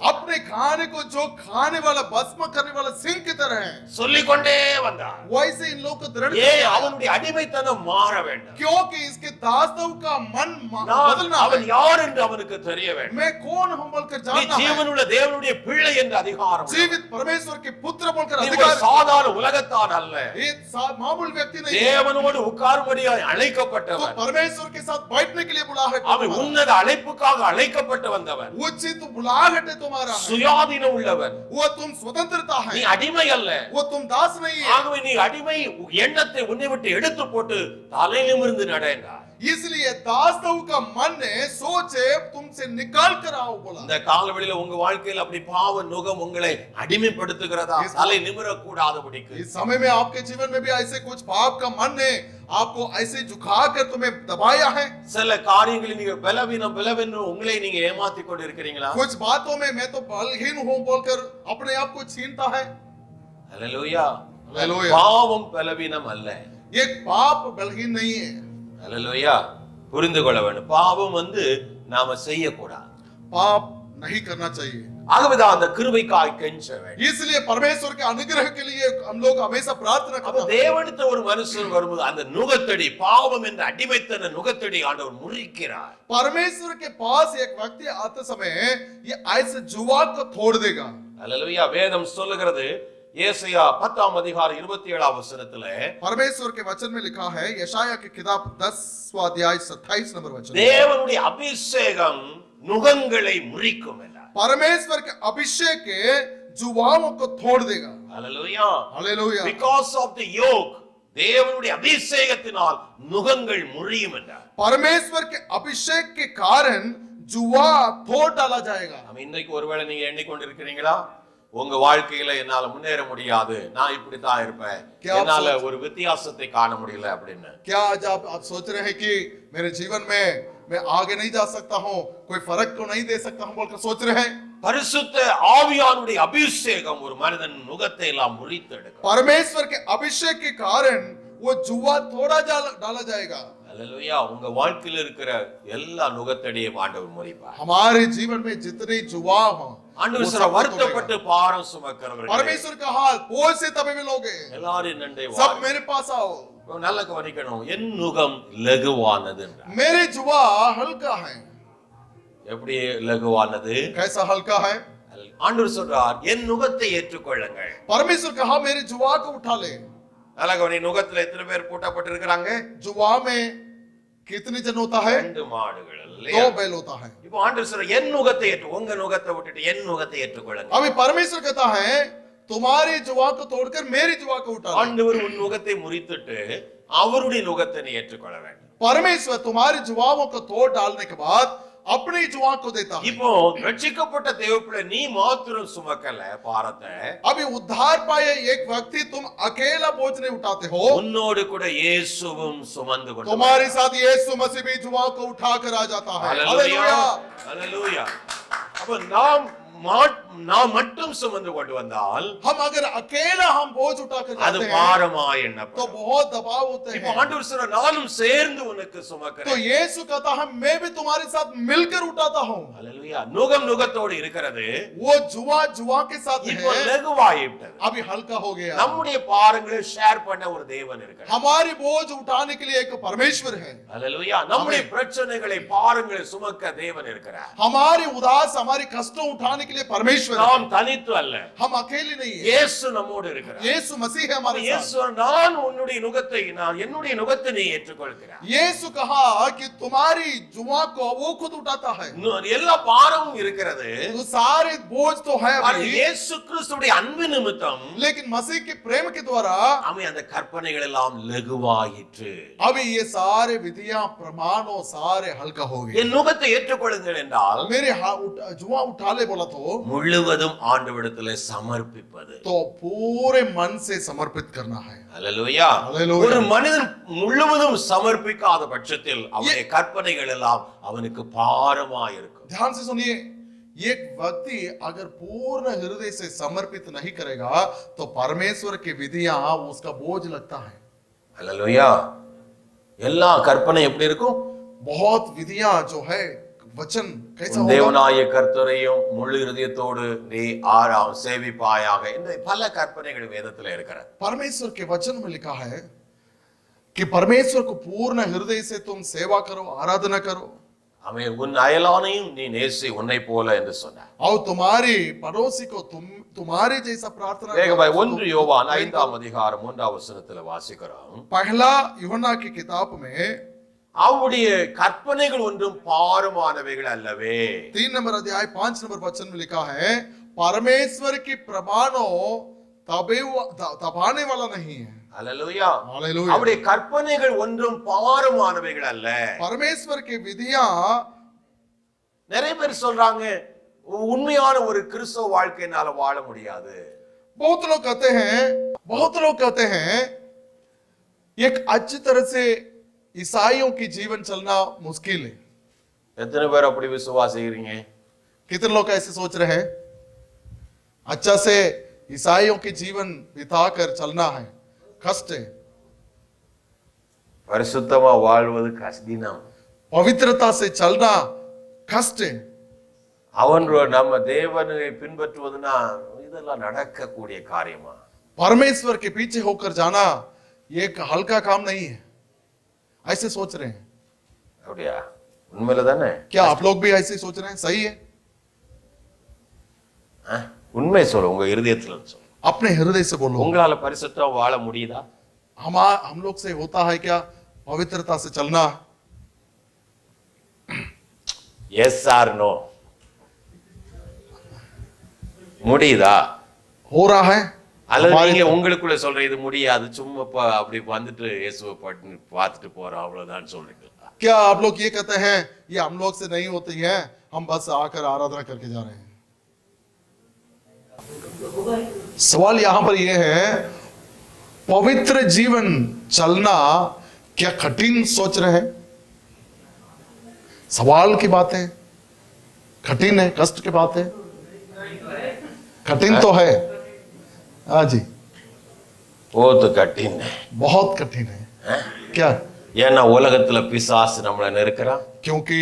अपने खाने को जो खाने वाला भस्म करने वाला सिंह की तरह है। சொல்லிக்கொண்டே வந்தார். वैसे इन लोग को दृढ़ அவனுடைய அடிமைத்தனம் மாற வேண்டும். क्योंकि इसके दासों का मन बदलना அவன் है। யார் என்று அவனுக்கு தெரிய வேண்டும். मैं कौन हूं बोलकर நீ जानना है। ஜீவனுள்ள தேவனுடைய பிள்ளை என்ற அதிகாரம். जीवित परमेश्वर के पुत्र बोलकर நீ ஒரு अधिकार। சாதாரண உலகத்தான் அல்ல. ये मामूल व्यक्ति नहीं है। தேவனோடு உட்காரும்படியாய் तो அழைக்கப்பட்டவன். परमेश्वर के साथ बैठने के लिए बुलाहट है அவன் तुम्हारा। உன்னத அழைப்புக்காக அழைக்கப்பட்டு வந்தவன். उचित बुलाहट है तुम्हारा। சுயாதீனம் உள்ளவன். वो तुम स्वतंत्रता நீ है, அடிமை அல்ல. वो तुम दास नहीं है। ஆகவே நீ அடிமை எண்ணத்தை உன்னை விட்டு எடுத்து போட்டு தலை நிமிர்ந்து நடந்தார். इसलिए दासों का मन ने सोचे तुमसे निकाल कर आओ बोला। இந்த காலவெளியில உங்க வாழ்க்கையில் அப்படி பாவ நுகம் உங்களை அடிமைப்படுத்துகிறதா? தலை நிமிர கூடாதபடிக்கு इस समय में आपके जीवन में भी ऐसे कुछ पाप का मन ने आपको ऐसे झुका कर तुम्हें दबाया है। சில காரியங்களில் நீங்க பலவீனம் உங்களை நீங்க ஏமாத்திக் கொண்டு இருக்கிறீங்களா? कुछ बातों में मैं तो बलहीन हूं बोलकर अपने आप को छीनता है। அல்லேலூயா. அல்லேலூயா. பாவம் பலவீனம் அல்ல. ये पाप बलहीन नहीं है। அல்லேலூயா. புரிந்து கொள்ள வேண்டும். பாவம் நாம செய்யக்கூடாது. पाप नहीं करना चाहिए। ஆகவேதான் அந்த கிருபைக்காய் கெஞ்ச வேண்டும். इसलिए परमेश्वर के अनुग्रह के लिए हम लोग हमेशा प्रार्थना அப்ப करते हैं। தேவனிடத்து ஒரு மனுஷன் வரும்போது அந்த நுகத்தடி, பாவம் என்ற அடிமைத்தன நுகத்தடி ஆண்டவர் முறிக்கிறார். परमेश्वर के पास एक व्यक्ति आते समय ये ऐसे जुआ को तोड़ देगा। அல்லேலூயா. வேதம் சொல்லுகிறது, ஏசாயா 10ஆம் அதிகாரம் 27ஆம் வசனத்திலே परमेश्वर के वचन में लिखा है, यशाया की किताब 10वां अध्याय 27 नंबर वचन, தேவனுடைய அபிஷேகம் நுகங்களை முறிக்கும் என்றார். परमेश्वर के अभिषेक के जुबानों को तोड़ देगा। ஹalleluya. Hallelujah. Because of the yoke, தேவனுடைய அபிஷேகத்தினால் நுகங்கள் முறியும் என்றார். परमेश्वर के अभिषेक के कारण जुआ तोड़ डाला जाएगा। நம்ம இன்னைக்கு ஒருவேளை நீங்க எண்ணிக்கொண்டிருக்கிறீங்களா, உங்க வாழ்க்கையில என்னால முன்னேற முடியாது, நான் இப்படி தான் இருப்பேன், என்னால ஒரு வித்தியாசத்தை காண முடியல அப்படின்னு. क्या आज आप सोच रहे हैं कि मेरे जीवन में मैं आगे नहीं जा सकता हूँ, कोई फर्क को नहीं दे सकता हूँ बोलकर सोच रहे हैं? பரிசுத்த ஆவியானுடைய அபிஷேகம் ஒரு மனிதன் நுகத்தை எல்லாம் முறித்து எடுக்கும். परमेश्वर के अभिषेक के कारण वो जुआ तोड़ा डाला जाएगा। ஹalleluya. உங்க வாழ்க்கையில இருக்கிற எல்லா நுகத்தடியையும் ஆண்டவர் முறிப்பார். हमारे जीवन में जितने जुआ हो, ஆண்டவர் சொல்ற வருத்தப்பட்டு பாரம் சுமக்கிறவர்கள், परमेश्वर का हाल बोझ से तबे में लोगे, எல்லாரும் நண்டை सब मेरे पास आओ। நல்ல கவனிக்கணும், என் நுகம் லகுவானது என்றார். मेरे जुआ हल्का है। எப்படி லகுவானது? कैसा हल्का है? ஆண்டவர் சொல்றார், என் நுகத்தை ஏற்றுக்கொள்ளுங்கள். परमेश्वर कहा मेरे जुआ को उठा ले। நல்ல கவனி, நுகத்துல எத்தனை பேர் பூட்டப்பட்டிருக்கிறாங்க? जुआ में कितने जन होता है? 2 மாடுகள் दो இல்லையா? बैल होता है। இப்போ ஆண்டவர் சொல்ற, என் நுகத்தை ஏற்று, உங்க நுகத்தை விட்டுட்டு என் நுகத்தை ஏற்றுக்கொள்ளுங்க. अभी परमेश्वर कहता है तुम्हारी जुआ को तोड़कर मेरी जुआ को उठा ले। ஆண்டவர் உன் நுகத்தை முறித்துட்டு அவருடைய நுகத்தை நீ ஏற்றுக்கொள்ள வேண்டும். परमेश्वर तुम्हारी जुआओं को तोड़ डालने के बाद अपनी जुआ को देता है। இப்போ ரட்சிக்கப்பட்ட தேவப்பிள்ளை நீ மாத்திரம் சுமக்கல பாரத்தை, अभी उद्धार पाए एक व्यक्ति तुम अकेला बोझ नहीं उठाते हो, உன்னோடு கூட இயேசுவும் சுமந்து கொண்டு तुम्हारे साथ यीशु मसीह भी जुआ को उठाकर आ जाता है। ஹalleluya. हालेलुया। ஹalleluya. அப்ப நாம் மட்டும் சுமந்து கொண்டு வந்தால் हम अगर अकेला हम बोझ उठाकर அது जाते हैं பாரமாய் तो எண்ணப்படும். बहुत दबाव होते இப்போ हैं। ஆண்டவர் சொல்ற, நானும் சேர்ந்து உனக்கு तो சுமக்கிறேன். यीशु कहता है मैं भी तुम्हारे साथ मिलकर उठाता हूँ। ஹalleluya. நுகம் நுகத்தோடு இருக்கிறது, वो जुआ जुआ के साथ இப்போ है, லகுவாயிட்டது. अभी हल्का हो गया। நம்முடைய பாரங்களை ஷேர் பண்ண ஒரு தேவன் இருக்கிறார். हमारी बोझ उठाने के लिए एक परमेश्वर है। ஹalleluya. நம்முடைய பிரச்சனைகளை பாரங்களை சுமக்க தேவன் இருக்கிறார். हमारी उदास हमारी कष्टों उठाने के लिए परमेश्वर है। நாம் தனித்து அல்ல, हम अकेले नहीं है। இயேசு நம்மோடு இருக்கிறார். यीशु मसीह है हमारे साथ। இயேசு, நான் உன்னுடைய நுகத்தை, நான் என்னுடைய நுகத்தை நீ ஏற்றுக்கொள்கிறார். यीशु कहा कि तुम्हारी जुआ को वो खुद उठाता है। எல்லா பாரமும் இருக்கிறது, तो सारे बोझ तो है ஆனால் अभी, இயேசு கிறிஸ்துவுடைய அன்பு நிமித்தம் लेकिन मसीह के प्रेम के द्वारा அவன் அந்த கற்பனைகள் எல்லாம் லகுவாயிற்று. अभी ये सारे विधियां प्रमाणों सारे हल्का हो गए। என் நுகத்தை ஏற்றுக்கொள்ளுங்கள் என்றால் मेरे जुआ उठा ले बोला तो முழுவதும் ஆண்டவரிடத்திலே சமர்ப்பிப்பது. तो पूरे मन से समर्पित करना है। ஹalleluya. ஹalleluya. ஒரு மனிதன் முழுவதும் சமர்ப்பிக்காத பட்சத்தில் அவனுடைய கற்பனைகள் எல்லாம் அவனுக்கு பாரமாய் இருக்கும். ध्यान से सुनिए, एक व्यक्ति अगर पूर्ण हृदय से समर्पित नहीं करेगा तो परमेश्वर की विधियां उसका बोझ लगता है। ஹalleluya. எல்லா கற்பனை எப்படி இருக்கும்? बहुत विधियां जो है वचन कैसा உன் होगा? தேவனாய கர்த்தரையும் முழு இதயத்தோடு நீ சேவிப்பாயாக, இந்த பல கற்பனைகள் வேதத்துல இருக்கிறது. परमेश्वर के वचन में लिखा है कि परमेश्वर को पूर्ण हृदय से तुम सेवा करो, आराधना करो, அவன் உன் அயலானையும் நீ நேசி உன்னை போல என்று சொன்னார். और तुम्हारी पड़ोसी को तुम्हारे जैसा प्रार्थना வேகமாய் करो। 1 யோவான் 5ஆம் அதிகாரம் 3ஆம் வசனத்துல வாசிக்கிறோம். पहला यूहन्ना की किताब में அவருடைய கற்பனைகள் ஒன்றும் பாரமானவைகள் அல்லவே. 3 नंबर अध्याय 5 नंबर वचन में लिखा है परमेश्वर की प्रमाणों दबाने वाला नहीं है। ஹalleluya. हालेलुया। அவருடைய கற்பனைகள் ஒன்றும் பாரமானவைகள் அல்ல. परमेश्वर की विधियां, நிறைய பேர் சொல்றாங்க உண்மையான ஒரு கிறிஸ்தவ வாழ்க்கையினால வாழ முடியாது. बहुत लोग कहते हैं एक अच्छी तरह से ईसाइयों की जीवन चलना मुश्किल है। எத்தனை பேர் அப்படி விசுவாசிக்கிறீங்க? कितने लोग ऐसे सोच रहे हैं अच्छा से ईसाइयों की जीवन बिताकर चलना है कष्ट है। பரிசுத்தமா வாழ்வது கஷ்டம். पवित्रता से चलना कष्ट है। அவன் நம்ம தேவனை பின்பற்றுவதுனா இதெல்லாம் நடக்கக்கூடிய காரியமா? परमेश्वर के पीछे होकर जाना एक हल्का काम नहीं है, ऐसे सोच रहे हैं। அப்படியா? உண்மையில தானே? क्या आप लोग भी ऐसे सोच रहे हैं? सही है। உண்மை சொல்லு, உங்க இருதயத்துல சொல்லு. अपने हृदय से बोलो। உங்களால பரிசுத்தம் வாழ முடியுதா? हम लोग से होता है क्या पवित्रता से चलना? Yes or no? முடியுதா? हो रहा है? அல்லது हमारे- நீங்க உங்களுக்குள்ள சொல்ற இது முடியாது, சும்மா அப்படி வந்துட்டு இயேசுவை பார்த்துட்டு போறோம் அவ்வளவுதான் சொல்றீங்களா? क्या आप लोग ये कहते हैं ये हम लोग से नहीं होती है, हम बस आकर आराधना करके जा रहे हैं? सवाल यहां पर यह है, पवित्र जीवन चलना क्या कठिन सोच रहे हैं? सवाल की बात है, कठिन है, कष्ट की बात है, कठिन तो है। हाँ जी, बहुत कठिन है। बहुत कठिन है। क्या? ஏன்னா உலகத்துல பிசாசு நம்மள நெருக்கிறான், क्योंकि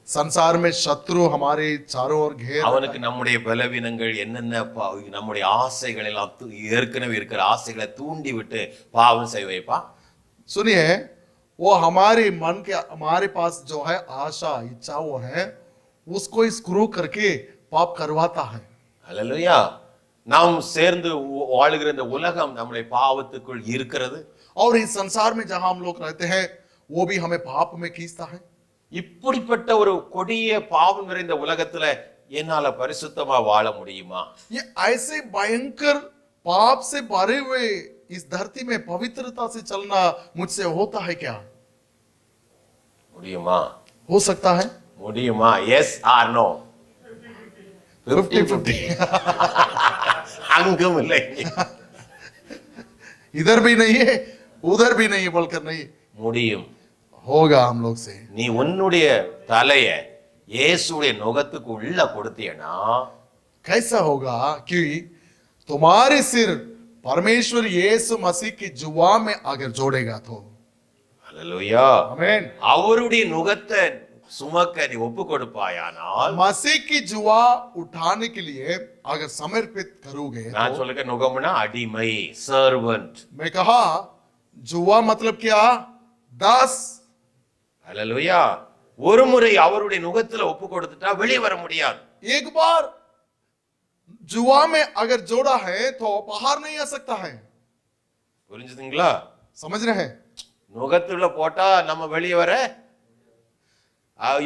संसार में शत्रु हमारे चारों ओर घेर, அவனுக்கு நம்முடைய பலவீனங்கள் என்னென்ன நம்முடைய ஆசைகள் எல்லாம் ஏற்கனவே இருக்கிற ஆசைகளை தூண்டி விட்டு பாவம் செய்ய வைப்பான். सुनिए, वो हमारे मन के हमारे पास जो है आशा इच्छा वो है, उसको स्क्रू करके पाप करवाता है। அல்லேலூயா. நாம் சேர்ந்து வாழுகிற இந்த உலகம் நம்முடைய பாவத்துக்குள் இருக்கிறது. और इस संसार में जहां हम लोग रहते हैं वो भी हमें पाप में खींचता है। இப்படிப்பட்ட ஒரு கொடிய பாவம் நிறைந்த உலகத்துல என்னால பரிசுத்தமா வாழ முடியுமா? ये ऐसे भयंकर पाप से भरे हुए इस धरती में पवित्रता से चलना मुझसे होता है क्या? முடியுமா? हो सकता है? முடியுமா? S or no? 50-50 அங்கும் இல்லை, इधर भी नहीं है उधर भी नहीं है, बोलकर नहीं முடியும். होगा हम लोग से। நீ உன்னுடைய தலைய இயேசுடைய நுகத்துக்கு உள்ள கொடுத்தீனா कैसा होगा कि तुम्हारे सिर परमेश्वर यीशु मसीह की जुआ में अगर जोड़ेगा तो? அல்லேலூயா. आमीन। அவருடைய நுகத்தை சுமக்க நீ ஒப்பு கொடுப்பாயானால், मसीह की जुआ उठाने के लिए अगर समर्पित करोगे நான் तो, சொல்லுங்க நுகம்னா அடிமை, சர்வன்ட். मैं कहा जुआ मतलब क्या? दास। அல்லேலூயா. ஒரு முறை அவருடைய நுகத்துல ஒப்பு கொடுத்துட்டா வெளியே வர முடியாது. एक बार जुआ में अगर जोड़ा है तो बाहर नहीं आ सकता है। புரிஞ்சுதுங்களா? समझ रहे हैं? நுகத்துல போட்டா நம்ம வெளியே வர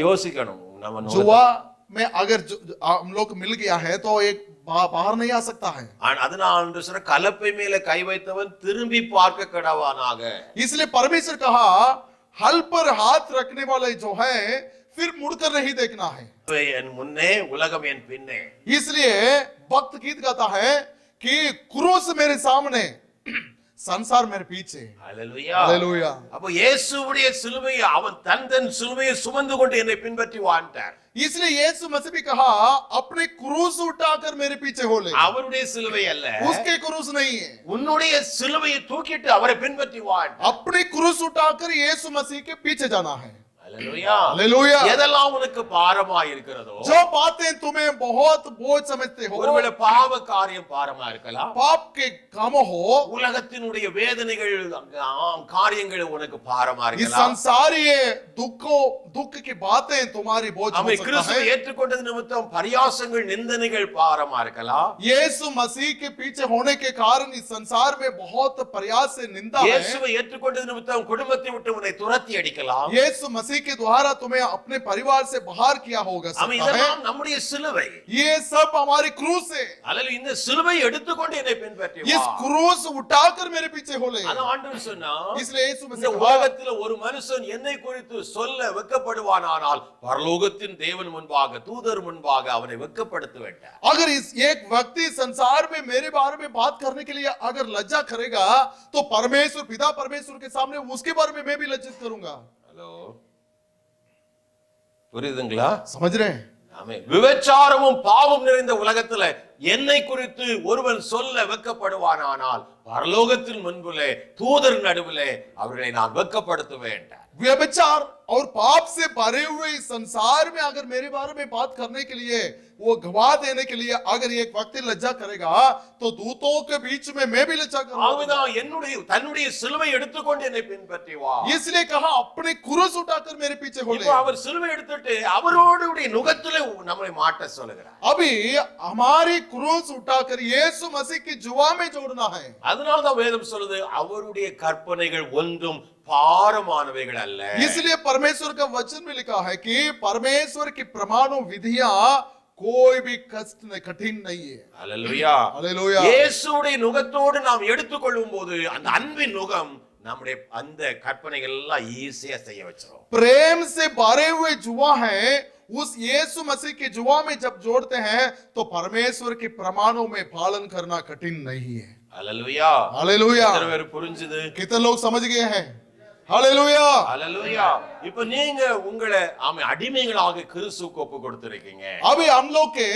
யோசிக்கணும். நம்ம जुआ में अगर हम लोग मिल गया है तो एक बाहर नहीं आ सकता है। அதனால சொல்ற கலப்பை மேல கை வைத்தவன் திரும்பி பார்க்க கடவானாக. इसलिए परमेश्वर कहा हल पर हाथ रखने वाले जो है फिर मुड़कर नहीं देखना है। என் முன்னே உலகம் என் பின்னே. इसलिए भक्त गीत गाता है कि क्रूस मेरे सामने संसार मेरे पीछे। அல்லேலூயா. हालेलुया। அப்ப இயேசுவுடைய சிலுவையை அவன் தன் சிலுவையை சுமந்து கொண்டு என்னை பின்பற்றி வாழ்ந்தார். इसलिए यीशु मसीह भी कहा अपने क्रूस उठाकर मेरे पीछे हो ले। அவருடைய சிலுவை அல்ல, उसके क्रूस नहीं है, உன்னுடைய சிலுவையை தூக்கிட்டு அவரை பின்பற்றி வாழ். अपने क्रूस उठाकर यीशु मसीह के पीछे जाना है। அல்லேலூயா. हालेलुया। எதெல்லாம் உனக்கு பாரமா இருக்கிறதோ, जो बातें तुम्हें बहुत बोझ समझते हो, ஒருவேளை பாவ காரியம் பாரமா இருக்கலாம், पाप के काम हो, உலகத்தினுடைய வேதனைகள் காரியங்கள் உனக்கு பாரமா इस இருக்கலாம். संसारीय दुख की बातें तुम्हारी बोझ हो அவன் सकता கிறிஸ்துவை है। ஏற்றுக்கொண்டது நிமித்தம் பரியாசங்கள் நிந்தனைகள் பாரமா இருக்கலாம். यीशु मसीह के पीछे होने के कारण इस संसार में बहुत प्रयास से निंदा है। இயேசுவை ஏற்றுக்கொண்டது நிமித்தம் குடும்பத்தை விட்டு உன்னை துரத்தி அடிக்கலாம். यीशु मसीह के द्वारा तुम्हें अपने परिवार से बाहर किया होगा அவன் सकता है। இதெல்லாம் நம்முடைய சிலுவை. ये सब हमारी क्रूस है। அல்லது இந்த சிலுவை எடுத்துக்கொண்டு என்னை பின்பற்றி इस வா. क्रूस उठाकर मेरे पीछे हो ले। அதான் ஆண்டவர் சொன்னா, इसलिए यीशु இந்த मसीह कहा, உலகத்துல ஒரு மனுஷன் என்னை குறித்து சொல்ல வெட்கப்படுவானானால் பரலோகத்தின் தேவன் முன்பாக தூதர் முன்பாக அவனை வெட்கப்படுத்த வேண்டாம். अगर इस एक व्यक्ति संसार में मेरे बारे में बात करने के लिए अगर लज्जा करेगा तो परमेश्वर पिता परमेश्वर के सामने उसके बारे में मैं भी लज्जित करूंगा। ஹலோ, புரியுதுங்களா? समझ रहे हैं? ஆமென். விபச்சாரமும் பாவம் நிறைந்த உலகத்துல என்னை குறித்து ஒருவன் சொல்ல வெட்கப்படுவானானால் பரலோகத்தின் முன்பிலே தூதர் நடுவிலே அவர்களை நான் வெட்கப்படுத்த வேண்டாம். व्यभिचार और पाप से भरे हुए इस संसार में अगर मेरे बारे में बात करने के लिए, वो गवाह देने के लिए अगर एक व्यक्ति लज्जा करेगा, तो दूतों के बीच में मैं भी लज्जा करूंगा। ஆகவேதான் தன்னுடைய சிலுவை எடுத்துக்கொண்டு என்னை பின்பற்றி வா. इसलिए कहा अपने क्रूस उठाकर मेरे पीछे हो ले। இப்போ அவர் சிலுவை எடுத்துட்டு அவரோடுடைய நுகத்திலே நம்மை மாட்ட சொல்லுகிறார். अभी हमारी क्रूस उठाकर यीशु मसीह की जुवा में जोड़ना है। அதனால தான் வேதம் சொல்லுது அவருடைய கற்பனைகள் ஒன்றும் பாரமானவைகள் அல்ல. इसलिए परमेश्वर का वचन में लिखा है कि परमेश्वर की प्रमाणों विधियां कोई भी कठिन नहीं है। Hallelujah hallelujah. இயேசுவுடைய நுகத்தோடு நாம் எடுத்துக்கொள்ளும் போது அந்த அன்பின் நுகம் நம்முடைய அந்த கற்பனைகள் எல்லாம் ஈஸியா செய்ய வச்சிரும். प्रेम से भरे हुए जुआ है, उस यीशु मसीह के जुआ में जब जोड़ते हैं तो परमेश्वर के प्रमाणों में पालन करना कठिन नहीं है। Hallelujah hallelujah. எத்தனை பேர் புரிஞ்சுது? कितने लोग समझ गए हैं? Hallelujah hallelujah. இப்ப நீங்க உங்களை அடிமைகளாக கிறிஸ்துவுக்கு ஒப்பு கொடுத்திருக்கீங்க. अभी हम लोग के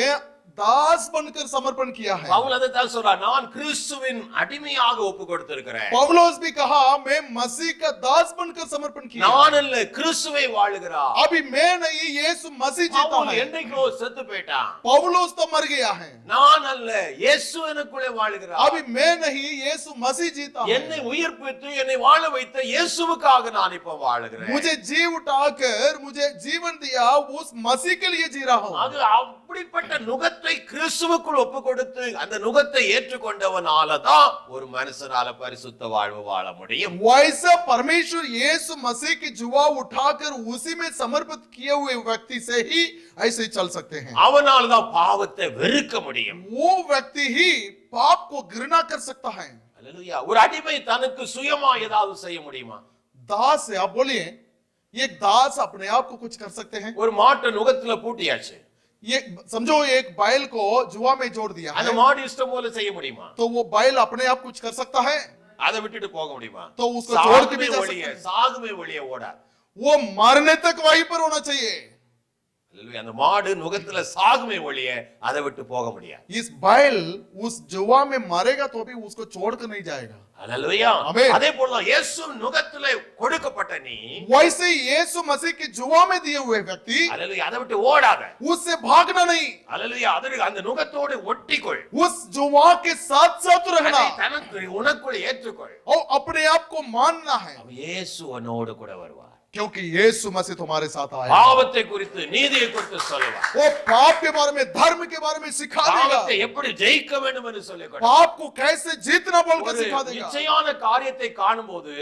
दास बनकर समर्पण किया है। பவுல் அதை தான் சொல்றார், நான் கிறிஸ்துவின் அடிமையாக ஒப்பு கொடுத்திருக்கிறேன். पौलुस भी कहा मैं मसीह का दास बनकर समर्पण किया। நான் அல்ல கிறிஸ்துவே வாழுகிறார். अभी मैं नहीं, यीशु मसीह जीता பவுல் है। என்னைக்கோ செத்து போயிட்டான். पौलुस तो मर गया है। நான் அல்ல இயேசு எனக்குள்ளே வாழுகிறார். अभी मैं नहीं, यीशु मसीह जीता है। என்னை உயிர்ப்பித்து என்னை வாழ வைத்த இயேசுவுக்காக நான் இப்ப வாழுகிறேன். मुझे जी उठाकर मुझे जीवन दिया, उस मसीह के लिए जी रहा हूं। அது அப்படிப்பட்ட நுகத்தை கிறிஸ்துவுக்குள் ஒப்பு கொடுத்து அந்த நுகத்தை ஏற்றுக்கொண்டவனால தான் ஒரு மனுஷனால பரிசுத்த வாழ்வு வாழ முடியும். वैसा परमेश्वर यीशु मसीह की जुआ उठाकर उसी में समर्पित किए हुए व्यक्ति से ही ऐसे चल सकते हैं। அவனால தான் பாவத்தை வெறுக்க முடியும். वो व्यक्ति ही पाप को घृणा कर सकता है। அல்லேலூயா. ஒரு அடிமை தனக்கு சுயமா ஏதாவது செய்ய முடியுமா? दास है, आप बोलिए, ये दास अपने आप को कुछ कर सकते हैं? ஒரு மாட்டை நுகத்துல பூட்டியாச்சு. ये समझो एक बैल को जुआ में जोड़ दिया அந்த है, மாடு இஷ்டம் போல செய்ய முடியுமா? तो वो बैल अपने आप कुछ कर सकता है? அதை விட்டுட்டு போக முடியுமா? तो उसको छोड़ के भी जा सकता ஒளிய है। சாகுமே ஒளிய ஓடாது. वो मरने तक वहीं पर होना चाहिए। அல்லேலூயா. அந்த மாடு நுகத்துல சாகுமே ஒளிய அதை விட்டு போக முடியாது. इस बैल उस जुआ में मरेगा तो भी उसको छोड़कर नहीं जाएगा। அல்லேலூயா. ஆமென். அதே போல இயேசு நுகத்துல கொடுக்கப்பட்ட நீ वैसे ही यीशु मसीह के जुआ में दिए हुए व्यक्ति அல்லேலூயா அதை விட்டு ஓடாத. उससे भागना नहीं, அல்லேலூயா அந்த நுகத்தோடு ஒட்டிக்கொள். उस जुआ के साथ साथ रहना அதை தனக்கு உனக்குள் ஏற்றுக்கொள். और अपने आप को मानना है, அவன் இயேசு உன்னோடு கூட வருவார். क्योंकि यीशु मसीह तुम्हारे साथ आया। பாவத்தை குறித்து நீதியை குறித்து சொல்லுவார். वो पाप के बारे में, धर्म के बारे में सिखा பாவத்தை देगा, எப்படி ஜெயிக்க வேண்டும் என்று சொல்லிக் கொடுப்பார். पाप को कैसे जीतना बोलकर ஒரு सिखा देगा। நிச்சயமான காரியத்தை காணும்போது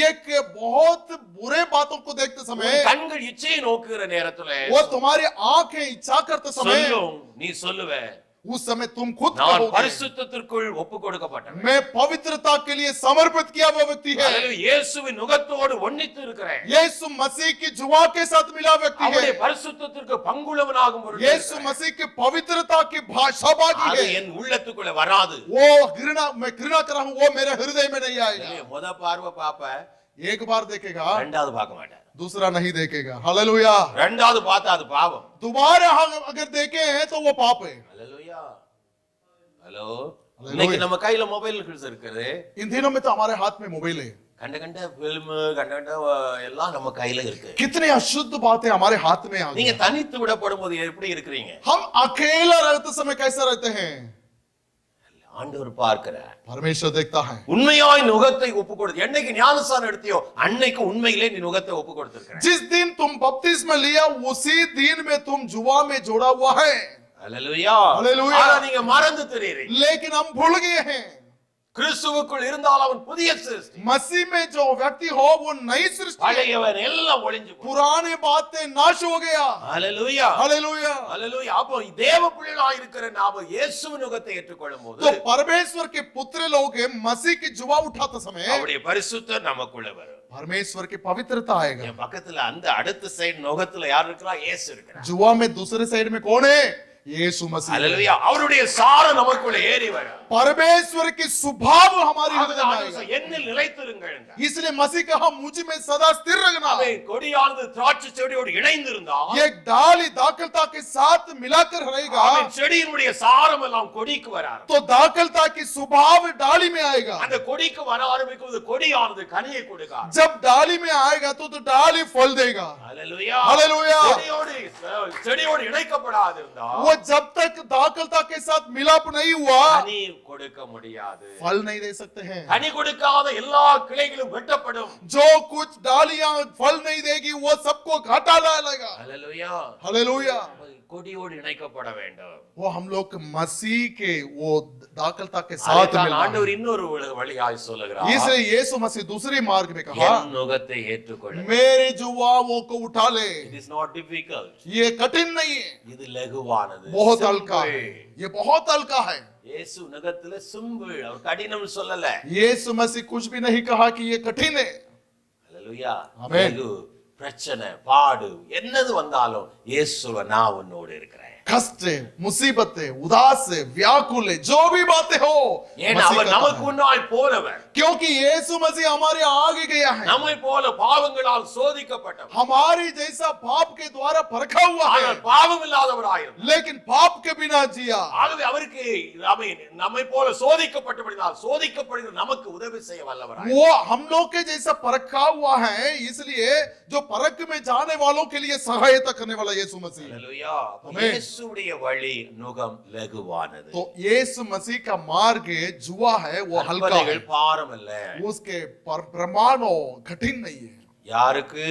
ये के बहुत बुरे बातों को देखते உன் समय கண்கள் இச்சையை நோக்குகிற நேரத்திலே वो तुम्हारी आंखें इच्छा करते समय, சொல்லும் நீ சொல்லுவே उस समय तुम खुद நான் कहोगे பரிசுத்தத்திற்குள் ஒப்பு கொடுக்கப்பட்டவன். मैं पवित्रता के लिए समर्पित किया हुआ व्यक्ति है। அல்லேலூயா. இயேசுவின் நுகத்தோடு ஒன்னித்து இருக்கிறேன். यीशु मसीह की जुआ के साथ मिला व्यक्ति அவருடைய है। பரிசுத்தத்திற்கு பங்குள்ளவனாகும் பொருட்டு यीशु இருக்கிறேன். मसीह की पवित्रता की सहभागी அது है। என் உள்ளத்துக்குள்ள வராது. वो घृणा, मैं घृणा कर रहा हूं, वो मेरे हृदय में नहीं आएगा। முத பார்வை பாப்ப एक बार देखेगा, ரெண்டாவது பார்க்க மாட்டேன். दूसरा नहीं देखेगा। हालेलुया। ரெண்டாவது பார்த்தா அது பாவம். दोबारा अगर देखे हैं तो वो पाप है। அல்லேலூயா. ஹலோ. அல்லேலூயா. இன்னைக்கு நம்ம கையில மொபைல்கள் இருக்குது. इन दिनों में तो हमारे हाथ में मोबाइल है, கண்ட கண்ட பிலிம் கண்ட எல்லாம் நம்ம கையில இருக்கு. कितने अशुद्ध बातें हमारे हाथ में आ நீங்க गई। தனித்து விடப்படும் போது எப்படி இருக்கிறீங்க? हम अकेला रहते समय कैसे रहते हैं? ஆண்டவர் பார்க்கிறார். परमेश्वर देखता है। உண்மையாய் நுகத்தை ஒப்பு கொடுத்து என்னைக்கு ஞானஸ்நானம் எடுத்தியோ அன்னைக்கு உண்மையிலே நீ நுகத்தை ஒப்பு கொடுத்திருக்கிற. जिस दिन तुम बपतिस्मा लिया उसी दिन में तुम जुआ में जोड़ा हुआ है। அல்லேலூயா. அல்லேலூயா. ஆனா நீங்க மறந்து தெரியுறீங்க. लेकिन हम भूल गए हैं, கிறிஸ்துவுக்குள் இருந்தால் அவன் புதிய சிருஷ்டி. मसीह में जो व्यक्ति हो वो नई सृष्टि है। பழையவன் எல்லாம் ஒளிஞ்சு போனான். पुराने बातें नाश हो गया। அல்லேலூயா. हालेलुया। அல்லேலூயா. அப்போ தேவ பிள்ளைகளாய் இருக்கிற நாம இயேசுவின் நுகத்தை ஏற்றுக்கொள்ளும் போது तो परमेश्वर के पुत्र लोग हैं, मसीह की जुआ उठाते समय அவருடைய பரிசுத்தம் நமக்குள்ள வரும். परमेश्वर की पवित्रता आएगा। என் பக்கத்துல அந்த அடுத்த சைடு நுகத்துல யார் இருக்கிறா? இயேசு இருக்கிறார். जुआ में दूसरे साइड में कौन है? यीशु मसीह। அல்லேலூயா. அவருடைய சாரம் நமக்குள்ள ஏறி வரும். परमेश्वर की स्वभाव हमारी हृदय में आएगा। என்னில் நிலைத்திருங்கள். इसलिए मसीह कहा मुझ में सदा स्थिर रहना। ஆமென். கொடியானது திராட்சை செடியோடு இணைந்திருந்தால் ये डाली दाखलता के साथ मिलाकर रहेगा। ஆமென். செடியினுடைய சாரம் எல்லாம் கொடிக்கு வர ஆரம்பிக்கும். तो दाखलता की स्वभाव डाली में आएगा। அந்த கொடிக்கு வர ஆரம்பிக்கும்போது கொடியானது கனியை கொடுக்கும். जब डाली में आएगा तो डाली फल देगा। हालेलुया। हालेलुया। செடியோடு இணைக்கப்படாது இருந்தால் वो जब तक दाखलता के साथ मिलाप नहीं हुआ கனி கொடுக்க முடியாது. फल नहीं दे सकते हैं। கனி கொடுக்காத எல்லா கிளைகளும் வெட்டப்படும். जो कुछ डालियां फल नहीं देगी वो सबको घाटा डालेगा। हालेलुया। हालेलुया। கொடியோடு இணைக்கப்பட வேண்டும். वो हम लोग मसीह के वो दाखलता के साथ அதுதான் मिलना। ஆண்டவர் இன்னொரு வழியாய் சொல்லுகிறார். इसलिए यीशु मसीह दूसरे मार्ग में कहा என் நுகத்தை ஏற்றுக்கொள். मेरे जुबानों को उठा ले। It is not difficult. ये कठिन नहीं है, இது லகுவானது. बहुत हल्का है। ये बहुत हल्का है। இயேசு நுகத்துல சிம்பிள். அவர் கடினம் சொல்லல. यीशु मसीह कुछ भी नहीं कहा कि ये कठिन है। ஹalleluya. ஆமென். லகு பிரச்சனை பாடு என்னது வந்தாலும் இயேசுவ நான் உன்னோடு இருக்கிறேன். कष्ट, मुसीबतें, उदास, व्याकुल, जो भी बातें हो, ஏன்னா அவர் நமக்கு முன்னாய் போனவர். क्योंकि यीशु मसीह हमारे आगे गया है। நம்மை போல பாவங்களால் சோதிக்கப்பட்டவர். हमारी जैसा पाप के द्वारा परखा हुआ है, ஆனால் பாவம் இல்லாதவராயிருந்தார். लेकिन पाप के बिना जिया। ஆகவே அவருக்கு நம்மை போல சோதிக்கப்பட்டபடியால் சோதிக்கப்படுகிற நமக்கு உதவி செய்ய வல்லவராய். वो हम लोग के जैसा परखा हुआ है, इसलिए जो परख में जाने वालों के लिए सहायता करने वाला यीशु मसीह। ஹalleluya. ஆமென். இயேசுவுடைய வழி நுகம் லகுவானது. तो यीशु मसीह का मार्ग जुआ है, वो हल्का है। கற்பனைகள் பாரம் அல்ல. उसके प्रमाणों कठिन नहीं है। யாருக்கு?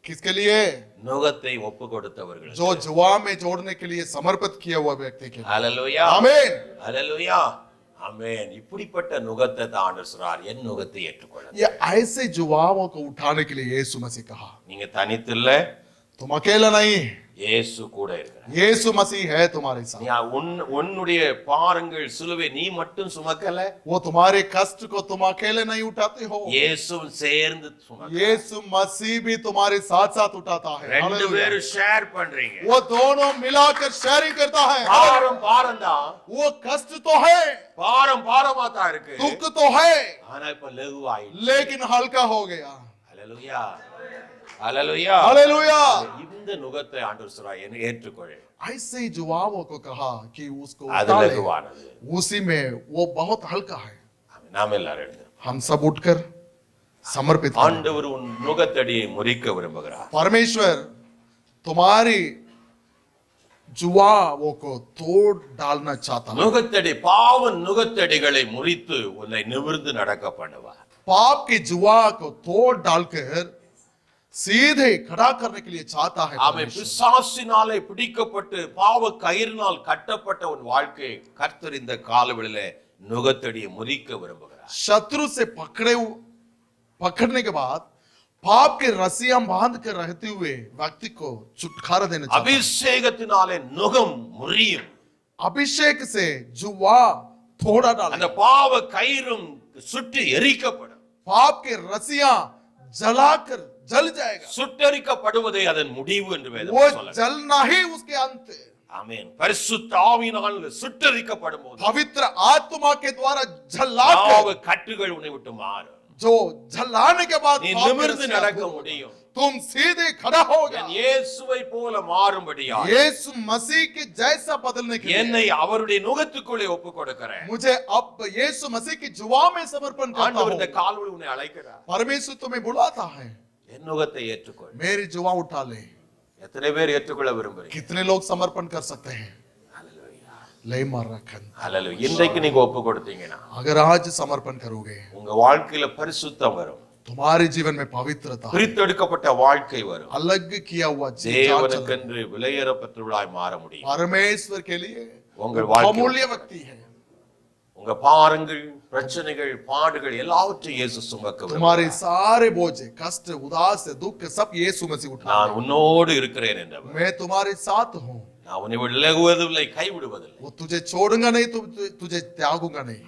किसके लिए? நுகத்தை ஒப்பு கொடுத்தவர்கள். जो जुआ में जोड़ने के लिए समर्पित किया हुआ व्यक्ति के लिए। ஹalleluya. आमीन। ஹalleluya. ஆமென். இப்படிப்பட்ட நுகத்தை தான் ஆண்டவர் சொல்றார். என் நுகத்தை ஏற்றுக்கொள்ளுங்கள். ये ऐसे जुआओं को उठाने के लिए यीशु मसीह कहा நீங்க தனித்தில்ல. तुम अकेला नहीं, இயேசு கூட இருக்கிறார். यीशु मसीह है तुम्हारे साथ। நீ உன்னுடைய பாரங்கள் சிலுவை நீ மட்டும் சுமக்கல. वो तुम्हारे कष्ट को तुम अकेले नहीं उठाते हो, இயேசு சேர்ந்து சுமக்கிறார். यीशु मसीह भी तुम्हारे साथ साथ उठाता है। ரெண்டு हालेलुया। பேரும் ஷேர் பண்றீங்க. वो दोनों मिलाकर शेयरिंग करता है। பாரம் தான். वो कष्ट तो है, பாரமா தான் இருக்கு. दुख तो है, ஆனா இப்ப லகுவாயிடுச்சு. लेकिन हल्का हो गया। ஹalleluya. ஹalleluya. हालेलुया। இந்த நுகத்தை ஆண்டவர் சொல்றார் என்னை ஏற்றுக்கொள். ऐसे जुआओं को कहा कि उसको அது उठा ले। லகுவானது. उसी में वो बहुत हल्का है। நாம் எல்லாரும் எழுந்து हम सब उठकर समर्पित करें। ஆண்டவர் உன் நுகத்தடியை முறிக்க விரும்புகிறார். परमेश्वर तुम्हारी जुआओं को तोड़ डालना चाहता है। நுகத்தடி பாவ நுகத்தடிகளை முறித்து உன்னை நிமிர்ந்து நடக்க பண்ணுவார். पाप की जुआ को तोड़ डालकर सीधे खड़ा करने के लिए चाहता है। ஆமென். பிசாசினாலே பிடிக்கப்பட்டு பாவ கயிறினால் கட்டப்பட்ட உன் வாழ்க்கையை கர்த்தர் இந்த காலவெளியிலே நுகத்தடியை முறிக்க விரும்புகிறார். शत्रु से पकड़ने के बाद पाप के रस्सियां बांध कर रहते हुए व्यक्ति को छुटकारा देना चाहता है। அபிஷேகத்தினாலே நுகம் முறியும். अभिषेक से जुआ थोड़ा அந்த डाले, பாவ கயிறும் சுட்டு எரிக்கப்படும். पाप के रस्सियां जलाकर जल जाएगा। சுட்டரிக்கப்படுவதே அதன் முடிவு என்று வேதம் वो சொல்லுகிறது. जलना ही उसके अंत है। ஆமென். பரிசுத்த ஆவியினால் சுட்டரிக்கப்படும் போது पवित्र आत्मा के द्वारा जलाकर பாவ கட்டுகள் உன்னை விட்டு மாறும். जो जलाने के बाद நீ पाप की நிமிர்ந்து रस्सियां நடக்க दूर, முடியும். तुम सीधे खड़ा होगा। என் இயேசுவை போல மாறும்படியாக यीशु मसीह के जैसा बदलने के लिए என்னை அவருடைய நுகத்துக்குள்ளே ஒப்பு கொடுக்கிறேன். मुझे अब यीशु मसीह की जुआ में समर्पण करता ஆண்டவர் हूं। இந்த கால்வழி உன்னை அழைக்கிறார். परमेश्वर तुम्हें बुलाता है, என் நுகத்தை ஏற்றுக்கொள். मेरी जुआ उठा ले। எத்தனை பேர் ஏற்றுக்கொள்ள விரும்புறீங்க? कितने लोग समर्पण कर सकते हैं? ஹalleluya. ले मार रखन। ஹalleluya. இன்றைக்கு நீங்க ஒப்பு கொடுத்தீங்கன்னா अगर आज समर्पण करोगे உங்க வாழ்க்கையில பரிசுத்தம் வரும். तुम्हारे जीवन में पवित्रता, பிரித்தெடுக்கப்பட்ட வாழ்க்கை வரும். अलग किया हुआ जीवन, தேவனுக்கென்று விலையேறப்பட்டவர்களாய் மாற முடியும். परमेश्वर के लिए உங்கள் வாழ்க்கை अमूल्य व्यक्ति है। உங்க பாரங்கள் பிரச்சனைகள் பாடுகள் எல்லாவற்றையும் இயேசு சுமக்க तुम्हारे விரும்புகிறார். सारे बोझ, कष्ट, उदास, दुख सब यीशु मसीह उठा। நான் உன்னோடு இருக்கிறேன் என்றவர். मैं तुम्हारे साथ हूँ, நான் உன்னை விலகுவதில்லை கைவிடுவதில்லை. वो तुझे छोड़ूंगा नहीं, तुझे त्यागूंगा नहीं।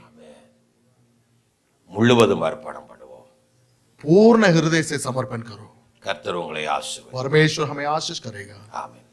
முழுவதும் அர்ப்பணம் பண்ணுவோம். पूर्ण हृदय से समर्पण करो। கர்த்தர் உங்களை ஆசீர்வதிப்பார். परमेश्वर हमें आशीष करेगा। ஆமென்.